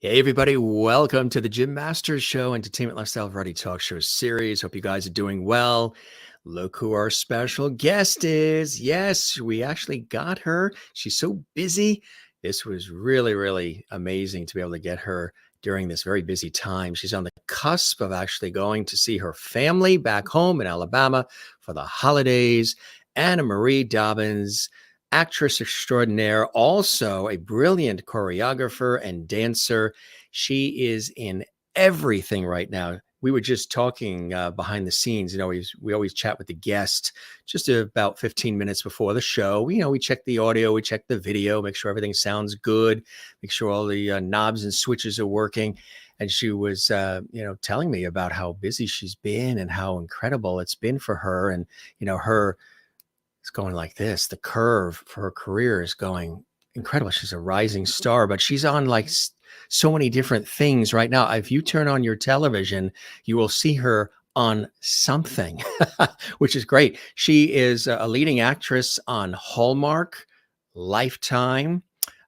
Hey, everybody. Welcome to the Jim Masters Show, Entertainment Lifestyle Variety Talk Show series. Hope you guys are doing well. Look who our special guest is. Yes, we actually got her. She's so busy. This was really, really amazing to be able to get her during this very busy time. She's on the cusp of actually going to see her family back home in Alabama for the holidays. Anna Marie Dobbins, actress extraordinaire, also a brilliant choreographer and dancer. She is in everything right now. We were just talking behind the scenes. We always chat with the guest just about 15 minutes before the show. We check the audio, we check the video, make sure everything sounds good, make sure all the knobs and switches are working. And she was, telling me about how busy she's been and how incredible it's been for her. And, it's going like this. The curve for her career is going incredible. She's a rising star, but she's on so many different things right now. If you turn on your television, you will see her on something, which is great. She is a leading actress on Hallmark, Lifetime,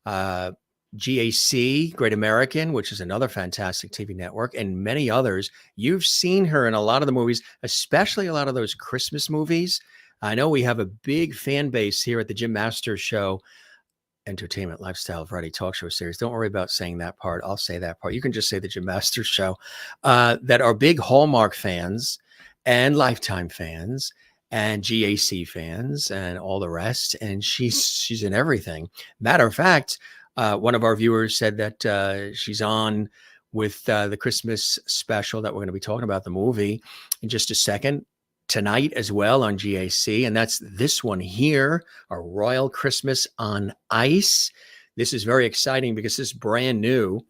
GAC, Great American, which is another fantastic TV network, and many others. You've seen her in a lot of the movies, especially a lot of those Christmas movies. I know we have a big fan base here at the Jim Masters Show, Entertainment Lifestyle Variety Talk Show series. Don't worry about saying that part. I'll say that part. You can just say the Jim Masters Show, that are big Hallmark fans and Lifetime fans and GAC fans and all the rest. And she's in everything. Matter of fact, one of our viewers said that she's on with the Christmas special that we're going to be talking about, the movie, in just a second. Tonight as well on GAC, and that's this one here, A Royal Christmas on Ice. This is very exciting because this is brand new.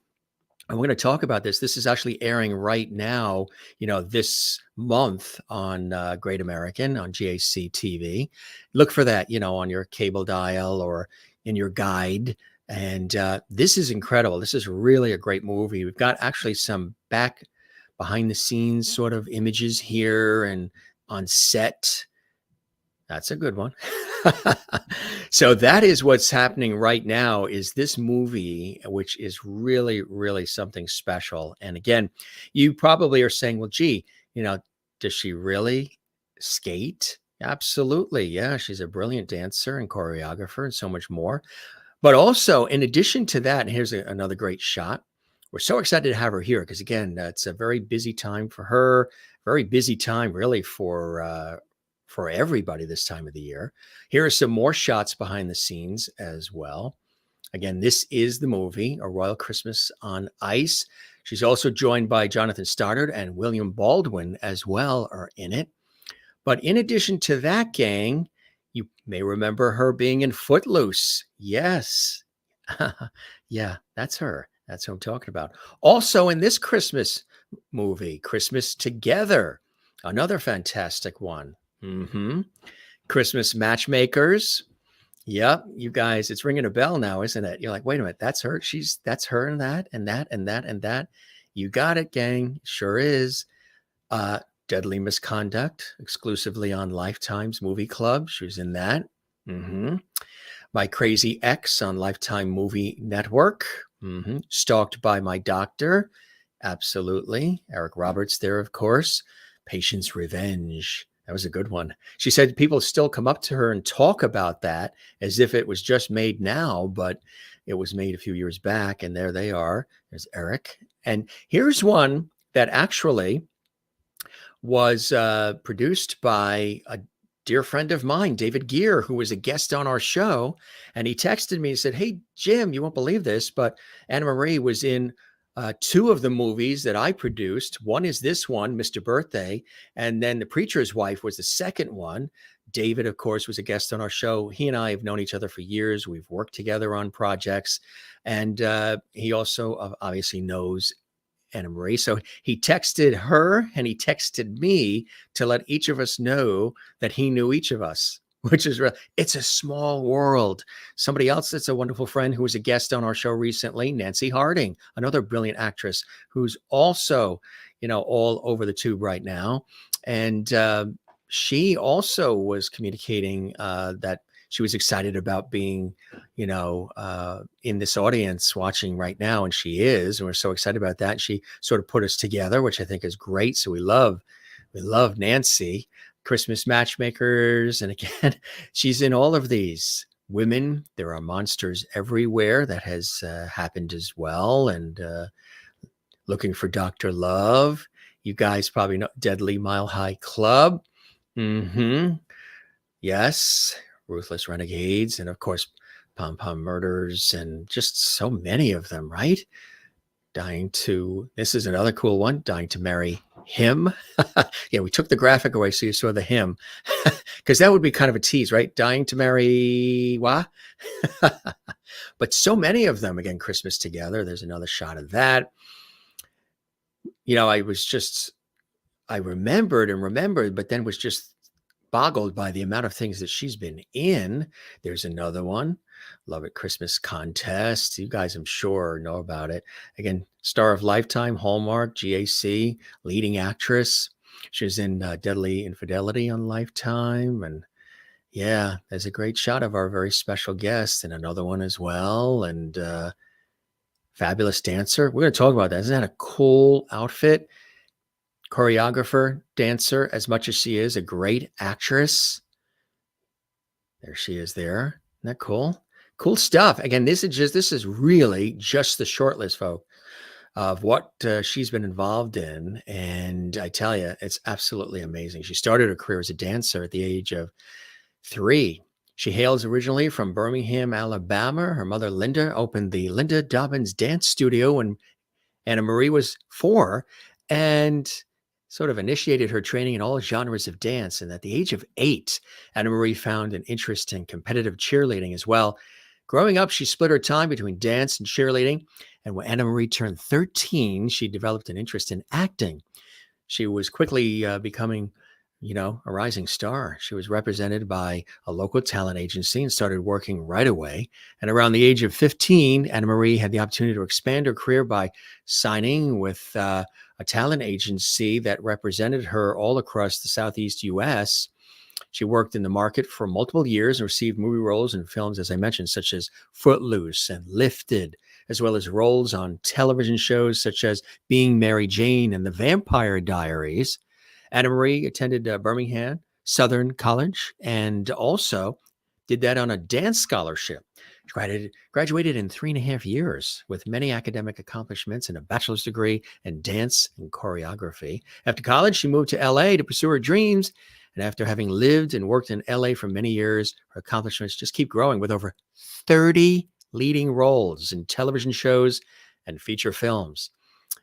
I'm going to talk about this. This is actually airing right now, this month on Great American on GAC TV. Look for that, on your cable dial or in your guide. And this is incredible. This is really a great movie. We've got actually some behind the scenes sort of images here and on set. That's a good one. So that is what's happening right now, is this movie, which is really, really something special. And again, you probably are saying, well, gee, does she really skate? Absolutely. Yeah. She's a brilliant dancer and choreographer and so much more. But also, in addition to that, and here's another great shot. We're so excited to have her here because, again, it's a very busy time for her, very busy time really for everybody this time of the year. Here are some more shots behind the scenes as well. Again, this is the movie, A Royal Christmas on Ice. She's also joined by Jonathan Stoddard and William Baldwin as well are in it. But in addition to that, gang, you may remember her being in Footloose. Yes. Yeah, that's her. That's what I'm talking about. Also in this Christmas movie, Christmas Together, another fantastic one. Christmas Matchmakers. Yep, you guys, it's ringing a bell now, isn't it? You're like, wait a minute, that's her. That's her and that and that and that and that. You got it, gang. Sure is. Deadly Misconduct, exclusively on Lifetime's Movie Club. She was in that. My Crazy Ex on Lifetime Movie Network. Stalked by My Doctor. Absolutely. Eric Roberts there, of course. Patient's Revenge. That was a good one. She said people still come up to her and talk about that as if it was just made now, but it was made a few years back. And there they are. There's Eric. And here's one that actually was produced by a dear friend of mine, David Gear, who was a guest on our show. And he texted me and said, hey, Jim, you won't believe this, but Anna Marie was in two of the movies that I produced. One is this one, Mr. Birthday. And then The Preacher's Wife was the second one. David, of course, was a guest on our show. He and I have known each other for years. We've worked together on projects. And he also obviously knows Anna Marie. So he texted her and he texted me to let each of us know that he knew each of us, which is real. It's a small world. Somebody else that's a wonderful friend who was a guest on our show recently, Nancy Harding, another brilliant actress who's also, all over the tube right now. And she also was communicating that she was excited about being, in this audience watching right now, and she is, and we're so excited about that. She sort of put us together, which I think is great. So we love Nancy, Christmas Matchmakers, and again, she's in all of these. Women, there are monsters everywhere. That has happened as well, and Looking for Dr. Love. You guys probably know Deadly Mile High Club. Yes, Ruthless Renegades, and of course, Pom Pom Murders, and just so many of them, right? This is another cool one, Dying to Marry Him. Yeah, we took the graphic away so you saw the him, because that would be kind of a tease, right? Dying to Marry what? But so many of them, again, Christmas Together. There's another shot of that. I remembered, but then was just boggled by the amount of things that she's been in. There's another one, Love at Christmas Contest. You guys, I'm sure, know about it. Again, star of Lifetime, Hallmark, GAC, leading actress. She was in Deadly Infidelity on Lifetime. And yeah, there's a great shot of our very special guest, and another one as well. And fabulous dancer. We're going to talk about that. Isn't that a cool outfit? Choreographer, dancer, as much as she is a great actress. There she is there. Isn't that cool? Cool stuff. Again, this is really just the short list, folks, of what she's been involved in. And I tell you, it's absolutely amazing. She started her career as a dancer at the age of 3. She hails originally from Birmingham, Alabama. Her mother, Linda, opened the Linda Dobbins Dance Studio when Anna Marie was 4, and sort of initiated her training in all genres of dance. And at the age of 8, Anna Marie found an interest in competitive cheerleading as well. Growing up, she split her time between dance and cheerleading. And when Anna Marie turned 13, she developed an interest in acting. She was quickly becoming, a rising star. She was represented by a local talent agency and started working right away. And around the age of 15, Anna Marie had the opportunity to expand her career by signing with a talent agency that represented her all across the Southeast U.S. She worked in the market for multiple years and received movie roles in films, as I mentioned, such as Footloose and Lifted, as well as roles on television shows such as Being Mary Jane and The Vampire Diaries. Anna Marie attended Birmingham Southern College and also did that on a dance scholarship. She graduated in 3.5 years with many academic accomplishments and a bachelor's degree in dance and choreography. After college, she moved to LA to pursue her dreams. And after having lived and worked in LA for many years, her accomplishments just keep growing with over 30 leading roles in television shows and feature films.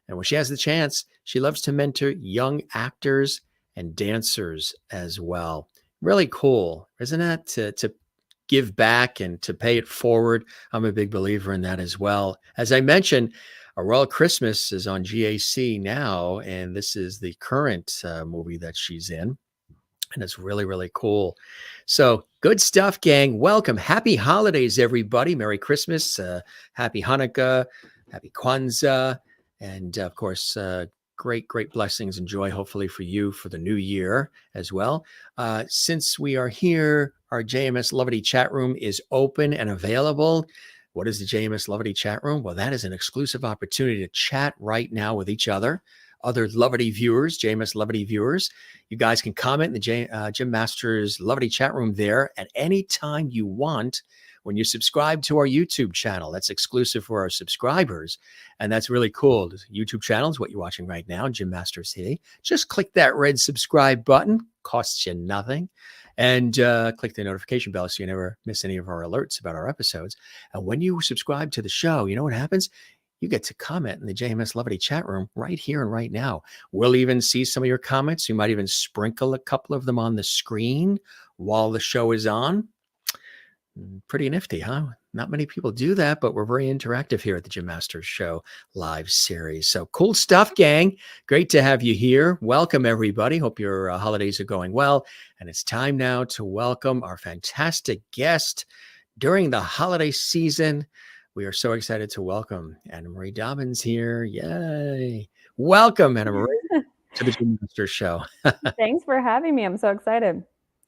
And when she has the chance, she loves to mentor young actors and dancers as well. Really cool, isn't that? To give back and to pay it forward. I'm a big believer in that as well. As I mentioned, A Royal Christmas is on GAC now, and this is the current movie that she's in. And it's really, really cool. So good stuff, gang. Welcome. Happy holidays, everybody. Merry Christmas. Happy Hanukkah. Happy Kwanzaa. And of course, great blessings and joy, hopefully, for you for the new year as well. Since we are here, our JMS Lovity chat room is open and available. What is the JMS Lovity chat room? Well, that is an exclusive opportunity to chat right now with each other Lovity viewers, JMS Lovity viewers. You guys can comment in the Jim Masters Lovity chat room there at any time you want when you subscribe to our YouTube channel. That's exclusive for our subscribers. And that's really cool. The YouTube channel is what you're watching right now, Jim Masters TV. Just click that red subscribe button. Costs you nothing. And click the notification bell so you never miss any of our alerts about our episodes. And when you subscribe to the show, you know what happens? You get to comment in the JMS Lovity chat room right here and right now. We'll even see some of your comments. You might even sprinkle a couple of them on the screen while the show is on. Pretty nifty, huh? Not many people do that, but we're very interactive here at the Jim Masters Show live series. So cool stuff, gang. Great to have you here. Welcome, everybody. Hope your holidays are going well. And it's time now to welcome our fantastic guest during the holiday season. We are so excited to welcome Anna Marie Dobbins here. Yay. Welcome, Anna Marie, to the Jim Masters Show. Thanks for having me. I'm so excited.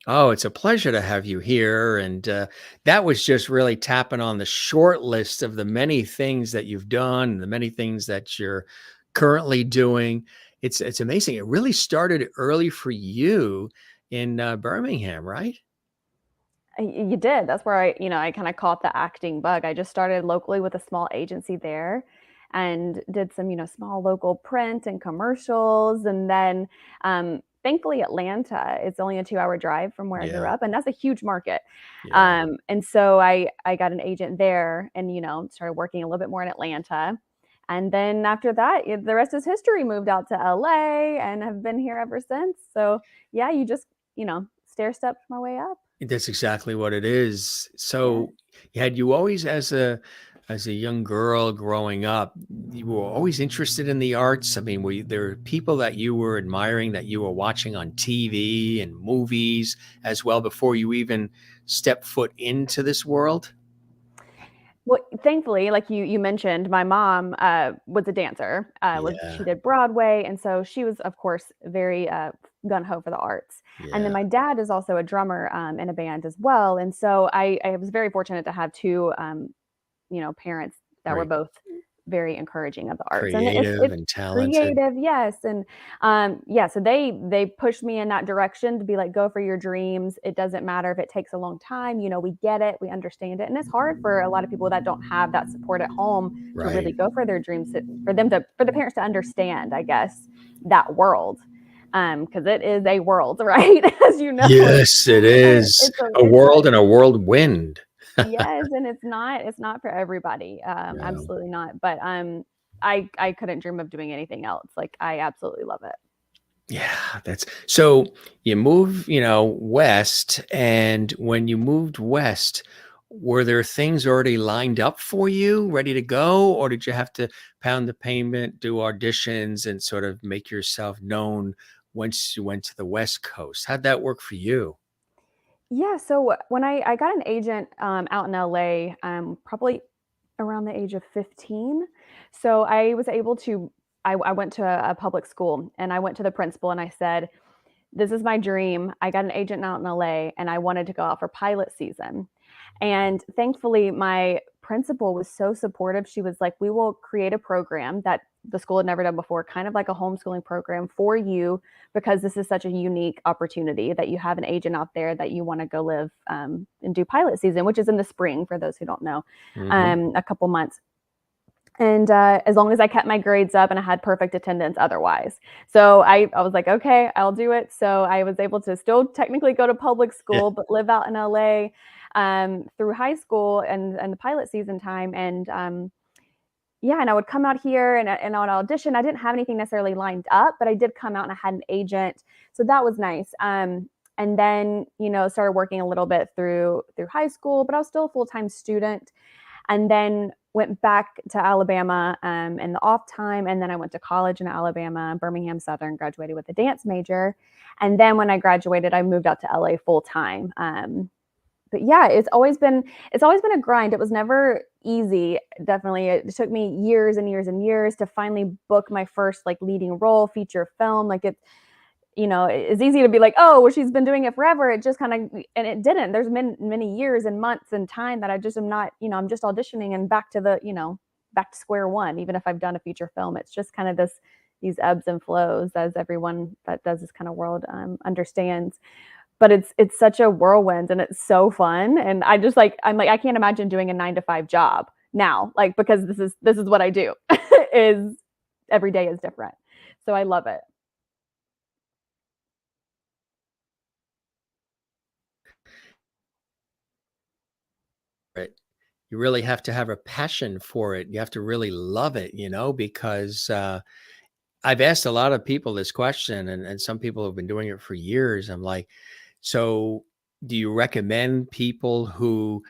Oh, it's a pleasure to have you here. And that was just really tapping on the short list of the many things that you've done, the many things that you're currently doing. It's amazing. It really started early for you in Birmingham, right? You did. That's where I kind of caught the acting bug. I just started locally with a small agency there and did some, small local print and commercials. And then thankfully, Atlanta, it's only a 2-hour drive from where I grew Yeah, up. And that's a huge market. yeah. And so I got an agent there and, started working a little bit more in Atlanta. And then after that, the rest is history. Moved out to LA and have been here ever since. So yeah, you just, stair stepped my way up. That's exactly what it is. Yeah. So, had you always, as a young girl growing up, you were always interested in the arts? I mean, there people that you were admiring that you were watching on TV and movies as well before you even stepped foot into this world? Well, thankfully, like you mentioned, my mom was a dancer. She Yeah, did Broadway, and so she was, of course, very gun ho for the arts. And then yeah, my dad is also a drummer in a band as well, and so I was very fortunate to have two parents that were very both very encouraging of the arts. And creative it's and talented. creative, yes. And yeah, so they pushed me in that direction to be like, go for your dreams. It doesn't matter if it takes a long time. We get it, we understand it. And it's hard for a lot of people that don't have that support at home to Right. really go for their dreams, for the parents to understand, I guess, that world. Because it is a world, right? As you know, Yes, it is a it's a world and a whirlwind. yes, and it's not for everybody. No. Absolutely not. But I couldn't dream of doing anything else. Like I absolutely love it. Yeah, that's so you move, west. And when you moved west, were there things already lined up for you, ready to go? Or did you have to pound the pavement, do auditions, and sort of make yourself known once you went to the West Coast? How'd that work for you? Yeah. So when I got an agent out in LA, probably around the age of 15. So I was able to. I went to a public school and I went to the principal and I said, this is my dream. I got an agent out in LA and I wanted to go out for pilot season. And thankfully, my principal was so supportive. She was like, we will create a program that the school had never done before, kind of like a homeschooling program for you, because this is such a unique opportunity that you have an agent out there that you want to go live and do pilot season, which is in the spring, for those who don't know, Hmm. a couple months. And as long as I kept my grades up and I had perfect attendance otherwise. So I was like, okay, I'll do it. So I was able to still technically go to public Yeah. school, but live out in LA through high school and the pilot season time. And yeah, and I would come out here and I would audition. I didn't have anything necessarily lined up, but I did come out and I had an agent. So that was nice. And then, started working a little bit through high school, but I was still a full-time student, and then went back to Alabama in the off time. And then I went to college in Alabama, Birmingham Southern, graduated with a dance major. And then when I graduated, I moved out to LA full time. But yeah, it's always been a grind. It was never easy. Definitely, it took me years and years and years to finally book my first like leading role, feature film. Like it's easy to be like, oh, well, she's been doing it forever. It just kind of, and it didn't. There's been many years and months and time that I just am not, I'm just auditioning and back to back to square one. Even if I've done a feature film, it's just kind of these ebbs and flows, as everyone that does this kind of world understands. But it's such a whirlwind and it's so fun. And I'm like, I can't imagine doing a 9 to 5 job now, like, because this is what I do. Is every day is different. So I love it. Right. You really have to have a passion for it. You have to really love it, because I've asked a lot of people this question, and some people have been doing it for years. I'm like, so do you recommend people who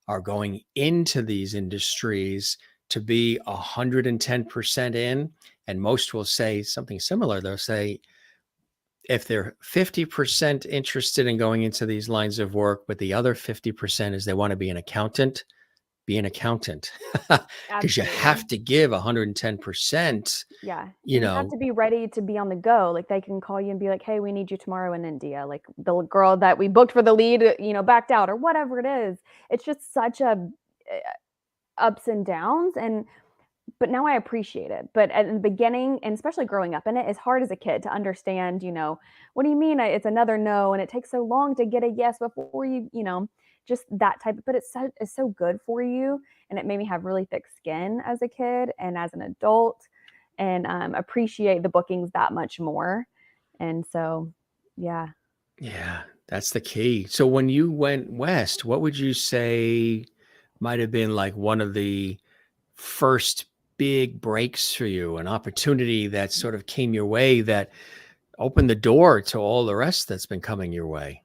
are going into these industries to be 110% in? And most will say something similar. They'll say, if they're 50% interested in going into these lines of work, but the other 50% is they want to be an accountant, be an accountant because you Absolutely. have to give 110%, Yeah. you And you have know. to be ready to be on the go. Like they can call you and be like, "Hey, we need you tomorrow in India." Like the girl that we booked for the lead, backed out or whatever it is. It's just such a ups and downs, and but now I appreciate it. But at the beginning, and especially growing up in it, it's hard as a kid to understand, what do you mean it's another no and it takes so long to get a yes before just that type of, but it's so good for you. And it made me have really thick skin as a kid and as an adult, and appreciate the bookings that much more. And so, yeah. Yeah, that's the key. So when you went west, what would you say might have been like one of the first big breaks for you, an opportunity that sort of came your way that opened the door to all the rest that's been coming your way?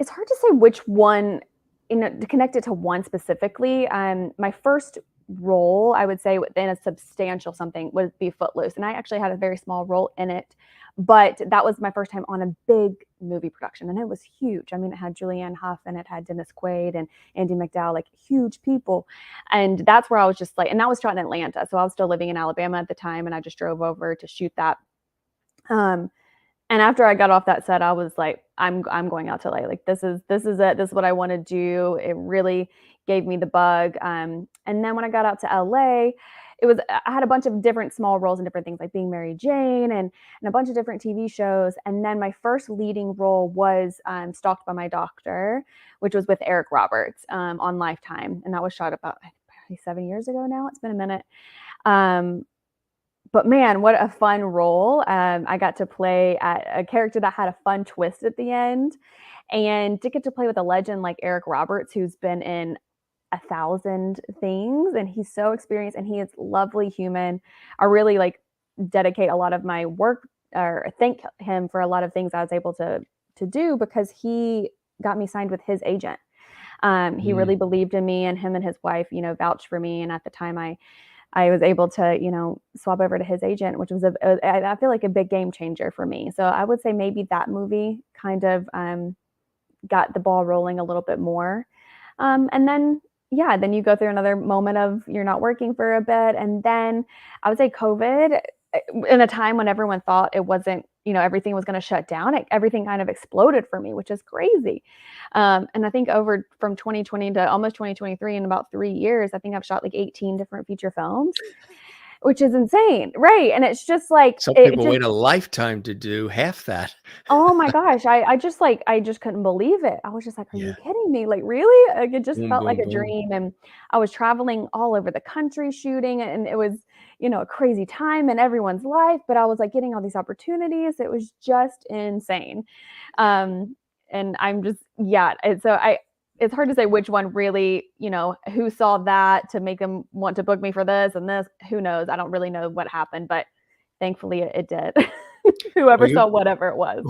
It's hard to say which one, to connect it to one specifically. My first role, I would say, within a substantial something would be Footloose, and I actually had a very small role in it, but that was my first time on a big movie production, and it was huge. I mean, it had Julianne Hough and it had Dennis Quaid and Andy McDowell, like huge people, and that's where I was just like, and that was shot in Atlanta, so I was still living in Alabama at the time, and I just drove over to shoot that. Um, and after I got off that set, I was like, I'm going out to LA. Like this is it. This is what I want to do. It really gave me the bug. And then when I got out to LA, I had a bunch of different small roles and different things like being Mary Jane and a bunch of different TV shows. And then my first leading role was Stalked by My Doctor, which was with Eric Roberts on Lifetime, and that was shot about probably 7 years ago now. It's been a minute. But man, what a fun role. I got to play a character that had a fun twist at the end, and to get to play with a legend like Eric Roberts, who's been in 1,000 things, and he's so experienced and he is lovely human. I really dedicate a lot of my work, or thank him for a lot of things I was able to do, because he got me signed with his agent. He really Mm. believed in me, and him and his wife, vouched for me. And at the time, I was able to, swap over to his agent, which was I feel like a big game changer for me. So I would say maybe that movie kind of got the ball rolling a little bit more. And then, yeah, then you go through another moment of you're not working for a bit. And then I would say COVID, in a time when everyone thought it wasn't, everything was going to shut down, everything kind of exploded for me, which is crazy. And I think over from 2020 to almost 2023, in about 3 years, I think I've shot like 18 different feature films, which is insane. Right. And it's just like, Some it people just, wait a lifetime to do half that. oh my gosh, I just couldn't believe it. I was just like, "Are you Yeah. kidding me? Like, really?" Like, it just Boom, felt like boom, a boom. dream, and I was traveling all over the country shooting, and it was, a crazy time in everyone's life, but I was, like, getting all these opportunities. It was just insane. Um, and I'm just, yeah, and so it's hard to say which one really, who saw that to make them want to book me for this and this. Who knows? I don't really know what happened, but thankfully it did. Well, Whoever saw whatever it was.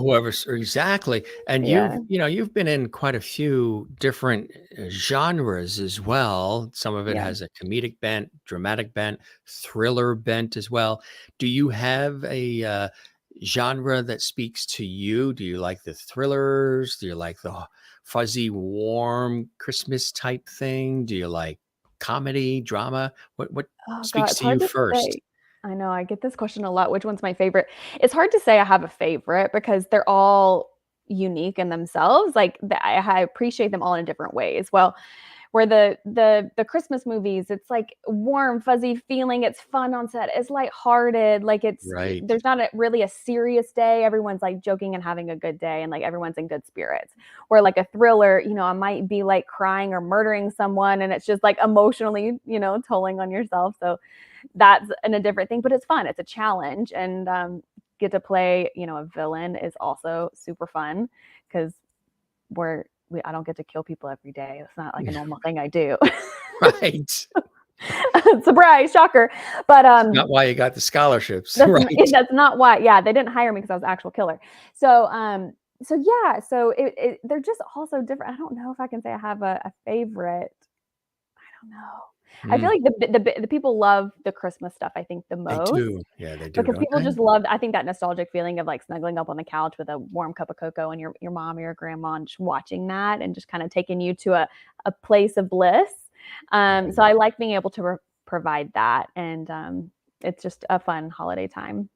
exactly. And Yeah, you've been in quite a few different genres as well. Some of it yeah. has a comedic bent, dramatic bent, thriller bent as well. Do you have a genre that speaks to you? Do you like the thrillers? Do you like the fuzzy, warm Christmas type thing? Do you like comedy, drama? What Oh god, speaks it's to you hard to first? say. I know, I get this question a lot, which one's my favorite? It's hard to say I have a favorite because they're all unique in themselves, like, I appreciate them all in different ways. Well, where the Christmas movies, it's like warm, fuzzy feeling, it's fun on set, it's lighthearted, like Right. there's not really a serious day. Everyone's like joking and having a good day, and like everyone's in good spirits. Where like a thriller, I might be like crying or murdering someone, and it's just like emotionally, tolling on yourself. So that's a different thing, but it's fun. It's a challenge, and get to play, a villain is also super fun because I don't get to kill people every day. It's not like a normal thing I do. Right. Surprise, shocker. But Not why you got the scholarships. Right. that's not why. Yeah, they didn't hire me because I was an actual killer. So so yeah, so they're just all so different. I don't know if I can say I have a favorite. I don't know. I feel Mm, like the people love the Christmas stuff, I think, the they most, do. Yeah, they do, because don't people they? just love, I think, that nostalgic feeling of like snuggling up on the couch with a warm cup of cocoa and your mom or your grandma, and just watching that and just kind of taking you to a place of bliss. So I like being able to provide that, and it's just a fun holiday time.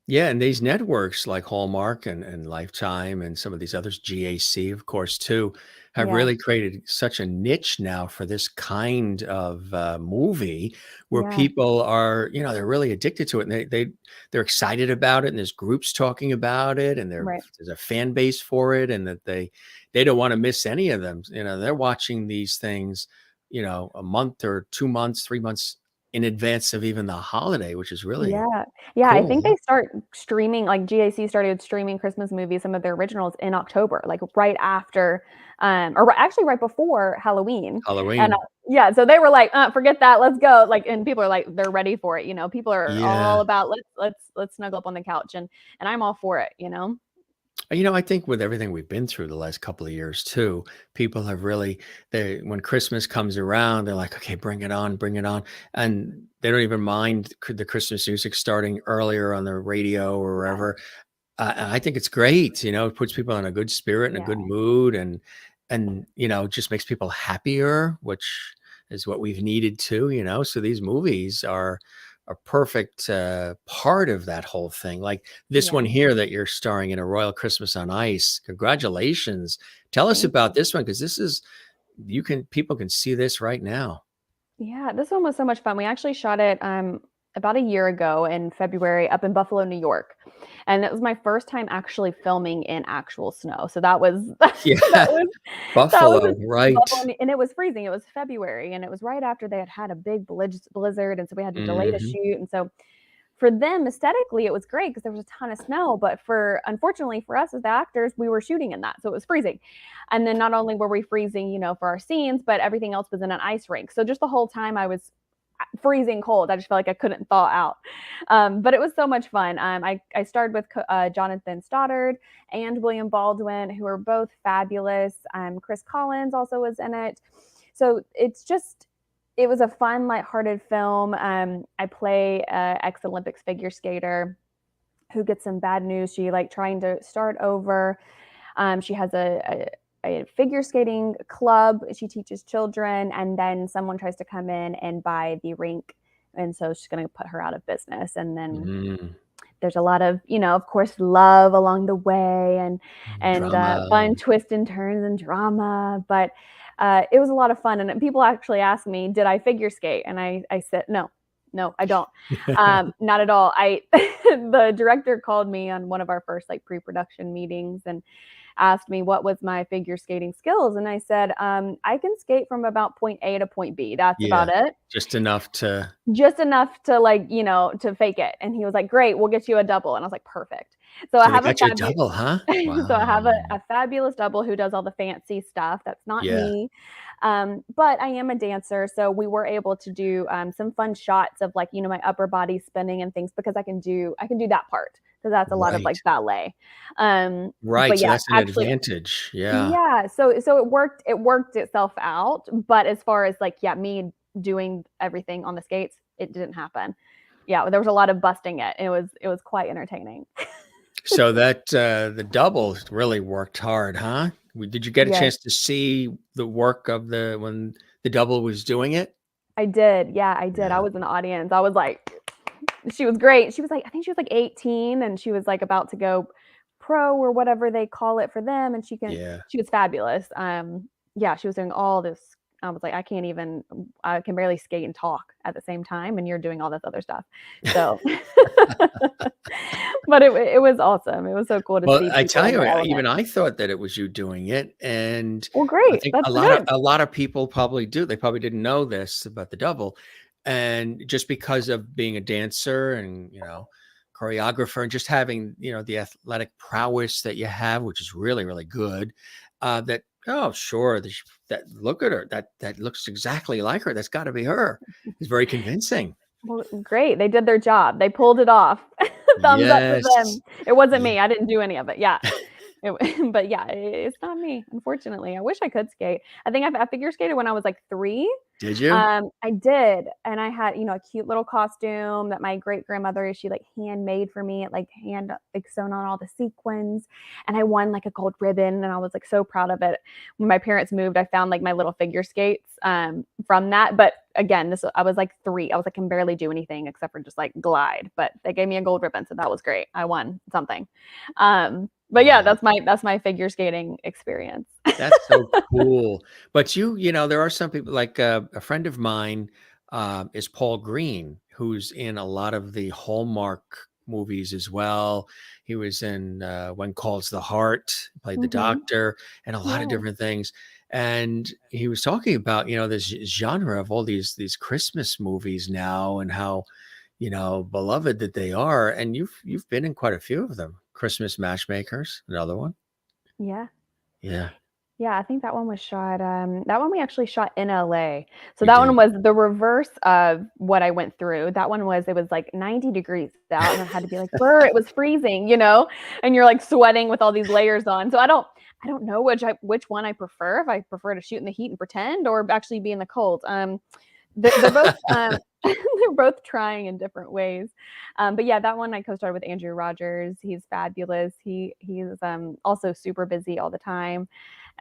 Yeah, and these networks like Hallmark and Lifetime and some of these others, GAC, of course, too, have Yeah, really created such a niche now for this kind of movie where yeah, people are, they're really addicted to it, and they're excited about it, and there's groups talking about it, and right. there's a fan base for it, and that they don't want to miss any of them. They're watching these things, a month or 2 months, 3 months in advance of even the holiday, which is really Yeah. Yeah, I think cool. they start streaming, like GAC started streaming Christmas movies, some of their originals in October, like right after, actually right before Halloween. And Halloween. yeah, so they were like, forget that, let's go. Like, and people are like, they're ready for it. People are Yeah. all about let's snuggle up on the couch, and I'm all for it. I think with everything we've been through the last couple of years too, people have really when Christmas comes around, they're like, okay, bring it on, bring it on. And they don't even mind the Christmas music starting earlier on the radio or Yeah. wherever. I think it's great. It puts people in a good spirit and a Yeah. good mood, and just makes people happier, which is what we've needed too. So these movies are a perfect part of that whole thing. Like this one Yeah. here that you're starring in, A Royal Christmas on Ice. Congratulations! Tell us Thank about you. this one, because this is people can see this right now. Yeah, this one was so much fun. We actually shot it about a year ago in February up in Buffalo, New York. And it was my first time actually filming in actual snow. So that was that Yeah, was that was Buffalo, a right? Buffalo, and it was freezing. It was February, and it was right after they had a big blizzard, and so we had to delay the Hmm. shoot. And so for them aesthetically it was great because there was a ton of snow, but for unfortunately for us as the actors, we were shooting in that, so it was freezing. And then not only were we freezing, for our scenes, but everything else was in an ice rink, so just the whole time I was freezing cold. I just felt like I couldn't thaw out. But it was so much fun. I started with Jonathan Stoddard and William Baldwin, who are both fabulous. Chris Collins also was in it. So it was a fun, lighthearted film. I play an ex-Olympics figure skater who gets some bad news. She trying to start over. She has a figure skating club. She teaches children, and then someone tries to come in and buy the rink, and so she's going to put her out of business. And then Mm. there's a lot of, of course, love along the way, and Drama. fun twists and turns and drama. But it was a lot of fun, and people actually asked me, "Did I figure skate?" And I said, "No, no, I don't, not at all." The director called me on one of our first pre-production meetings and asked me what was my figure skating skills, and I said, I can skate from about point A to point B. That's Yeah, about it. just enough to Just enough to to fake it. And he was like, "Great, we'll get you a double." And I was like, "Perfect." So I so they have a got you a double, huh? so I Wow. have a fabulous double who does all the fancy stuff. That's not Yeah. me. But I am a dancer, so we were able to do some fun shots of my upper body spinning and things, because I can do that part, because that's a lot of Right. ballet. Right, But so yeah, that's an actually, advantage. Yeah. yeah. So it worked itself out. But as far as me doing everything on the skates, it didn't happen. Yeah, there was a lot of busting it. It was quite entertaining. So that, the double really worked hard, huh? Did you get a Yes, chance to see the work of when the double was doing it? I did. Yeah, I did. I Yeah. was in the audience. I was like, she was great. She was I think she was 18, and she was about to go pro or whatever they call it for them. And Yeah. she was fabulous. Yeah, she was doing all this. I was like, I can barely skate and talk at the same time, and you're doing all this other stuff. So, but it was awesome. It was so cool to Well, see I people tell in you, their even element. I thought that it was you doing it, and Well, I great. think That's a lot of good. people probably do. They probably didn't know this about the double, and just because of being a dancer and choreographer, and just having the athletic prowess that you have, which is really really good. That oh sure, that look at her, that looks exactly like her. That's got to be her. It's very convincing. Well, great. They did their job. They pulled it off. Thumbs up for Yes. them. It wasn't Yeah. me. I didn't do any of it. Yeah. But yeah, it's not me, unfortunately. I wish I could skate. I think I figure skated when I was like 3. Did you? I did, and I had, a cute little costume that my great grandmother, she like handmade for me. It like sewn on all the sequins, and I won like a gold ribbon, and I was like so proud of it. When my parents moved, I found like my little figure skates from that. But again, I was like 3. I was like, can barely do anything except for just like glide. But they gave me a gold ribbon, so that was great. I won something. But yeah, Wow. that's my figure skating experience. That's so cool. But there are some people like a friend of mine is Paul Green, who's in a lot of the Hallmark movies as well. He was in When Calls the Heart, played the Hmm. doctor, and a lot of Yeah. different things. And he was talking about, this genre of all these Christmas movies now and how, beloved that they are. And you've been in quite a few of them. Christmas Matchmakers, another one. Yeah. Yeah, Yeah, I think that one was shot, that one we actually shot in LA. So you that one did. was the reverse of what I went through. That one it was like 90 degrees out, and it had to be like, "Brr," it was freezing, and you're like sweating with all these layers on. So I don't know which one I prefer, if I prefer to shoot in the heat and pretend or actually be in the cold. They're both, they're both trying in different ways. But yeah, that one I co-starred with Andrew Rogers. He's fabulous. He's also super busy all the time.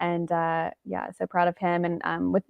And yeah, so proud of him. And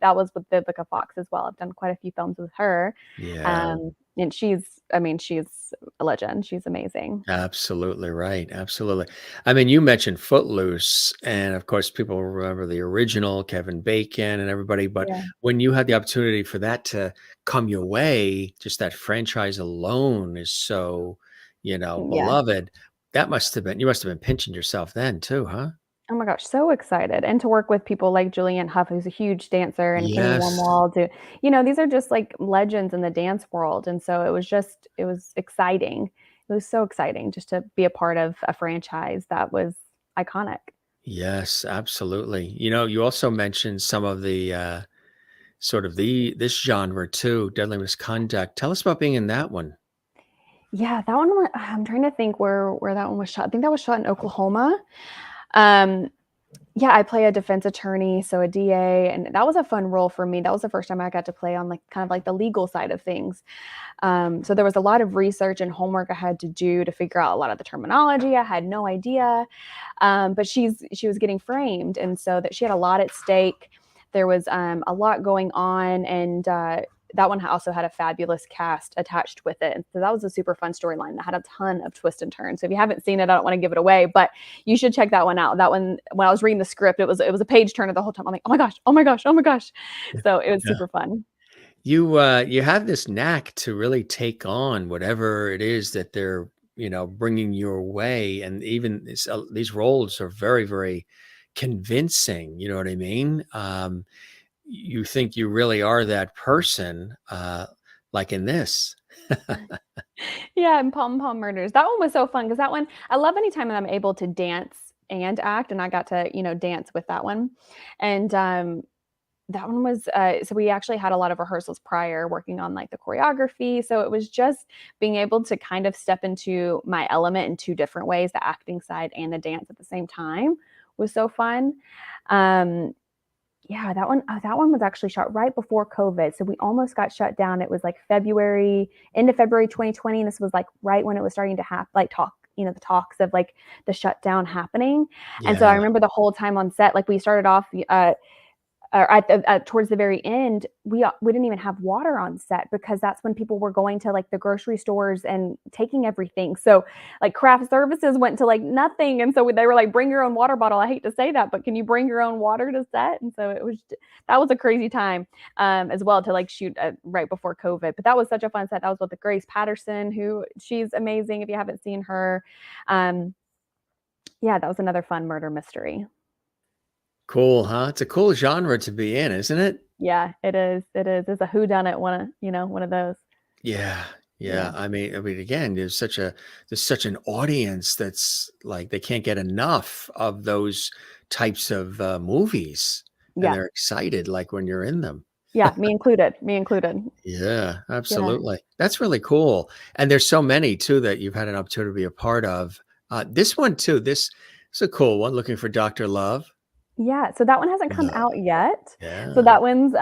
that was with Vivica Fox as well. I've done quite a few films with her. Yeah. And she's a legend. She's amazing. Absolutely right. Absolutely. I mean, you mentioned Footloose, and of course, people remember the original Kevin Bacon and everybody. But Yeah. when you had the opportunity for that to come your way, just that franchise alone is so, Yeah. beloved. You must have been pinching yourself then too, huh? Oh my gosh, so excited. And to work with people like Julianne Hough, who's a huge dancer, and Kenny Yes. Wormald, these are just like legends in the dance world. And so it was exciting. It was so exciting just to be a part of a franchise that was iconic. Yes, absolutely. You also mentioned some of the sort of this genre too, Deadly Misconduct. Tell us about being in that one. Yeah, that one, I'm trying to think where that one was shot. I think that was shot in Oklahoma. Um, Yeah, I play a defense attorney, so a DA, and that was a fun role for me. That was the first time I got to play on like kind of like the legal side of things. So there was a lot of research and homework I had to do to figure out a lot of the terminology. I had no idea, but she was getting framed, and so that she had a lot at stake. There was a lot going on, and that one also had a fabulous cast attached with it. And so that was a super fun storyline that had a ton of twists and turns. So if you haven't seen it, I don't want to give it away, but you should check that one out. That one, when I was reading the script, it was a page turner the whole time. I'm like, oh my gosh, oh my gosh, oh my gosh. So it was super fun. You have this knack to really take on whatever it is that they're, bringing your way, and even these roles are very, very convincing. You know what I mean? You think you really are that person, like in this. Yeah, and Pom Pom Murders. That one was so fun because that one, I love anytime that I'm able to dance and act, and I got to, dance with that one. And that one was so we actually had a lot of rehearsals prior working on like the choreography. So it was just being able to kind of step into my element in two different ways, the acting side and the dance at the same time was so fun. Um, yeah, that one was actually shot right before COVID. So we almost got shut down. It was like end of February 2020. And this was like right when it was starting to happen, like the talks of like the shutdown happening. And so I Yeah. remember the whole time on set, like we started off or towards the very end, we didn't even have water on set because that's when people were going to like the grocery stores and taking everything. So like craft services went to like nothing, and so they were like, "Bring your own water bottle." I hate to say that, but can you bring your own water to set? And so that was a crazy time as well to like shoot right before COVID. But that was such a fun set. That was with the Grace Patterson, who she's amazing. If you haven't seen her, um, yeah, that was another fun murder mystery. Cool, huh? It's a cool genre to be in, isn't it? Yeah, it is. It is. It's a whodunit, one of those. Yeah. Yeah. Yeah. I mean, again, there's such an audience that's like they can't get enough of those types of movies, and Yeah. they're excited like when you're in them. Yeah, me included. Me included. Yeah, Yeah. absolutely. That's really cool. And there's so many too that you've had an opportunity to be a part of. This one too, this It's a cool one. Looking for Dr. Love. Yeah, so that one hasn't come No. out yet. So Yeah. that one's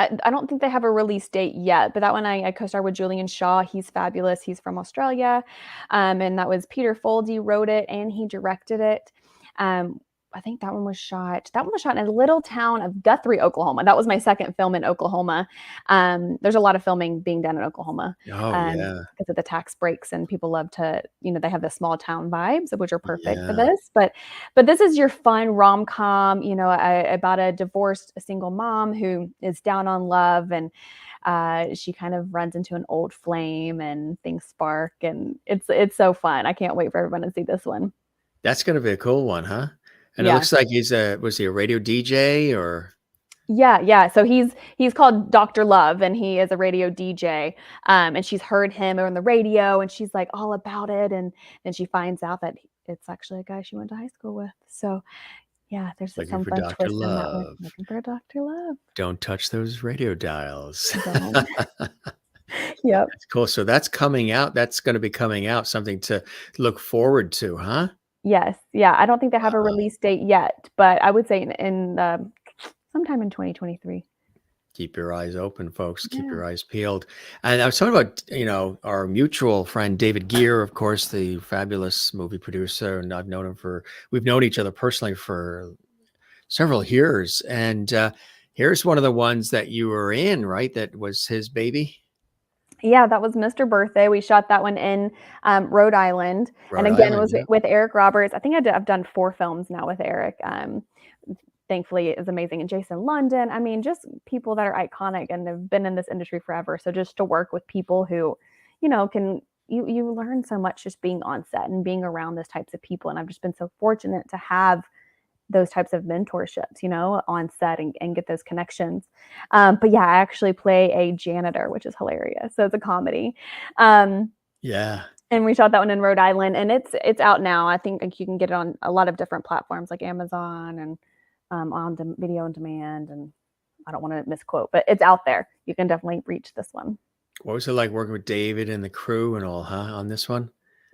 I don't think they have a release date yet, but that one I co-star with Julian Shaw. He's fabulous. He's from Australia. And that was Peter Foldy wrote it and he directed it. Um, I think that one was shot. That one was shot in a little town of Guthrie, Oklahoma. That was my second film in Oklahoma. There's a lot of filming being done in Oklahoma Oh, yeah. because of the tax breaks, and people love to, they have the small town vibes, which are perfect for Yeah. this. But this is your fun rom-com, about a divorced single mom who is down on love, and she kind of runs into an old flame and things spark, and it's so fun. I can't wait for everyone to see this one. That's going to be a cool one, huh? And it Yeah. looks like was he a radio DJ or? Yeah. So he's called Dr. Love, and he is a radio DJ. And she's heard him on the radio, and she's like all about it. And then she finds out that it's actually a guy she went to high school with. So yeah, there's Looking some for fun Dr. twist in that one. Love. Looking for Dr. Love. Don't touch those radio dials. Don't. Yep. That's cool. So that's coming out. That's going to be coming out. Something to look forward to, huh? Yes. Yeah. I don't think they have a release date yet, but I would say in sometime in 2023. Keep your eyes open, folks. Keep Yeah. your eyes peeled. And I was talking about, our mutual friend, David Gear, of course, the fabulous movie producer. And we've known each other personally for several years. And here's one of the ones that you were in, right? That was his baby. Yeah, that was Mr. Birthday. We shot that one in Rhode Island. Rhode And again, it Island, was yeah. with Eric Roberts. I think I've done 4 films now with Eric. Thankfully, it was amazing. And Jason London. I mean, just people that are iconic and have been in this industry forever. So just to work with people who, you learn so much just being on set and being around those types of people. And I've just been so fortunate to have those types of mentorships, on set and get those connections. But yeah, I actually play a janitor, which is hilarious. So it's a comedy. Yeah. And we shot that one in Rhode Island, and it's out now. I think you can get it on a lot of different platforms like Amazon and video on demand. And I don't want to misquote, but it's out there. You can definitely reach this one. What was it like working with David and the crew and all, huh? On this one?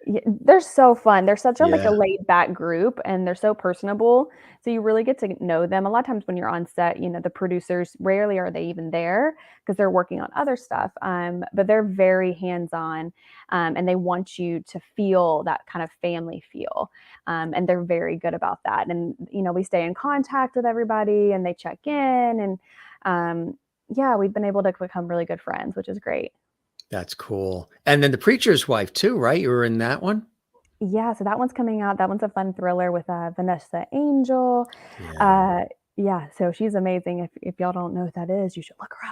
Yeah, they're so fun. They're such a Yeah. laid back group, and they're so personable. So you really get to know them. A lot of times when you're on set, the producers, rarely are they even there because they're working on other stuff. But they're very hands-on, and they want you to feel that kind of family feel. And they're very good about that. And, we stay in contact with everybody and they check in, and yeah, we've been able to become really good friends, which is great. That's cool. And then The Preacher's Wife too, right? You were in that one? Yeah, so that one's coming out. That one's a fun thriller with Vanessa Angel. Yeah. Yeah, so she's amazing. If y'all don't know who that is, you should look her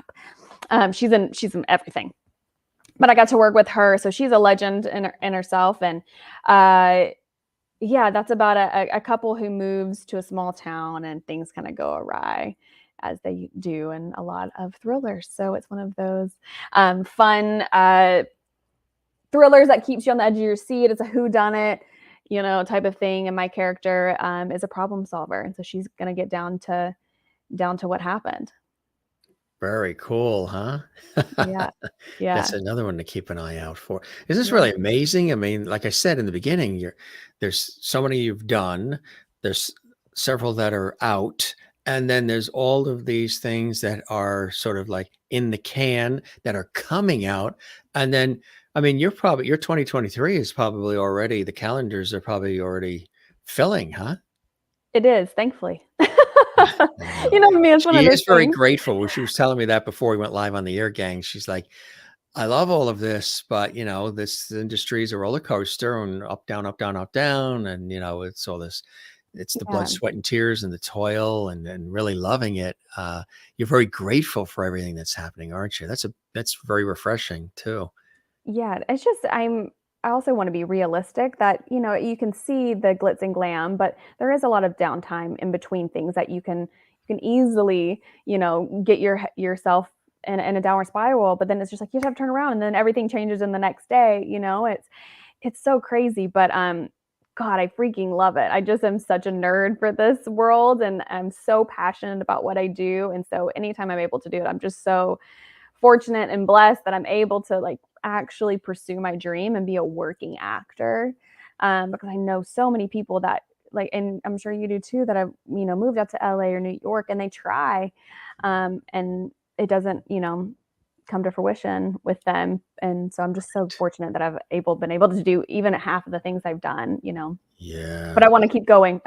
up. She's in everything. But I got to work with her, so she's a legend in herself. And yeah, that's about a couple who moves to a small town and things kind of go awry, as they do in a lot of thrillers. So it's one of those fun thrillers that keeps you on the edge of your seat. It's a whodunit, type of thing. And my character is a problem solver, and so she's gonna get down to what happened. Very cool, huh? Yeah, yeah. That's another one to keep an eye out for. Is this Yeah. really amazing? I mean, like I said in the beginning, there's so many you've done. There's several that are out. And then there's all of these things that are sort of like in the can that are coming out. And then, I mean, your 2023 is probably already, the calendars are probably already filling, huh? It is, thankfully. I know. Me, it's one of She those is very things. grateful. She was telling me that before we went live on the air, gang. She's like, I love all of this, but this industry is a roller coaster and up, down, up, down, up, down. And it's all this, it's the Yeah. blood, sweat, and tears and the toil and really loving it. You're very grateful for everything that's happening, aren't you? That's very refreshing too. Yeah, it's just I also want to be realistic that, you can see the glitz and glam, but there is a lot of downtime in between things that you can easily, get yourself in a downward spiral, but then it's just like you just have to turn around and then everything changes in the next day, it's so crazy, but God, I freaking love it. I just am such a nerd for this world, and I'm so passionate about what I do. And so anytime I'm able to do it, I'm just so fortunate and blessed that I'm able to actually pursue my dream and be a working actor. Because I know so many people that like, and I'm sure you do too, that I've, moved out to LA or New York, and they try, and it doesn't, come to fruition with them. And so I'm just so fortunate that I've been able to do even half of the things I've done, but Yeah. I want to keep going.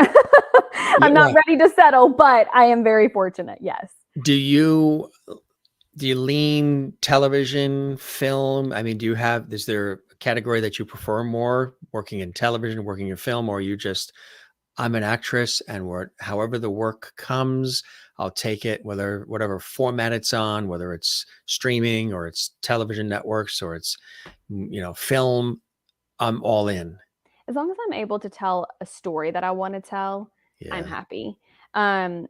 I'm not Yeah. ready to settle, but I am very fortunate. Yes. Do you lean television, film? I mean, is there a category that you prefer more, working in television, working in film, or are you just, I'm an actress and however the work comes, I'll take it, whatever format it's on, whether it's streaming or it's television networks or it's, film, I'm all in. As long as I'm able to tell a story that I want to tell, I'm Yeah. happy. Um,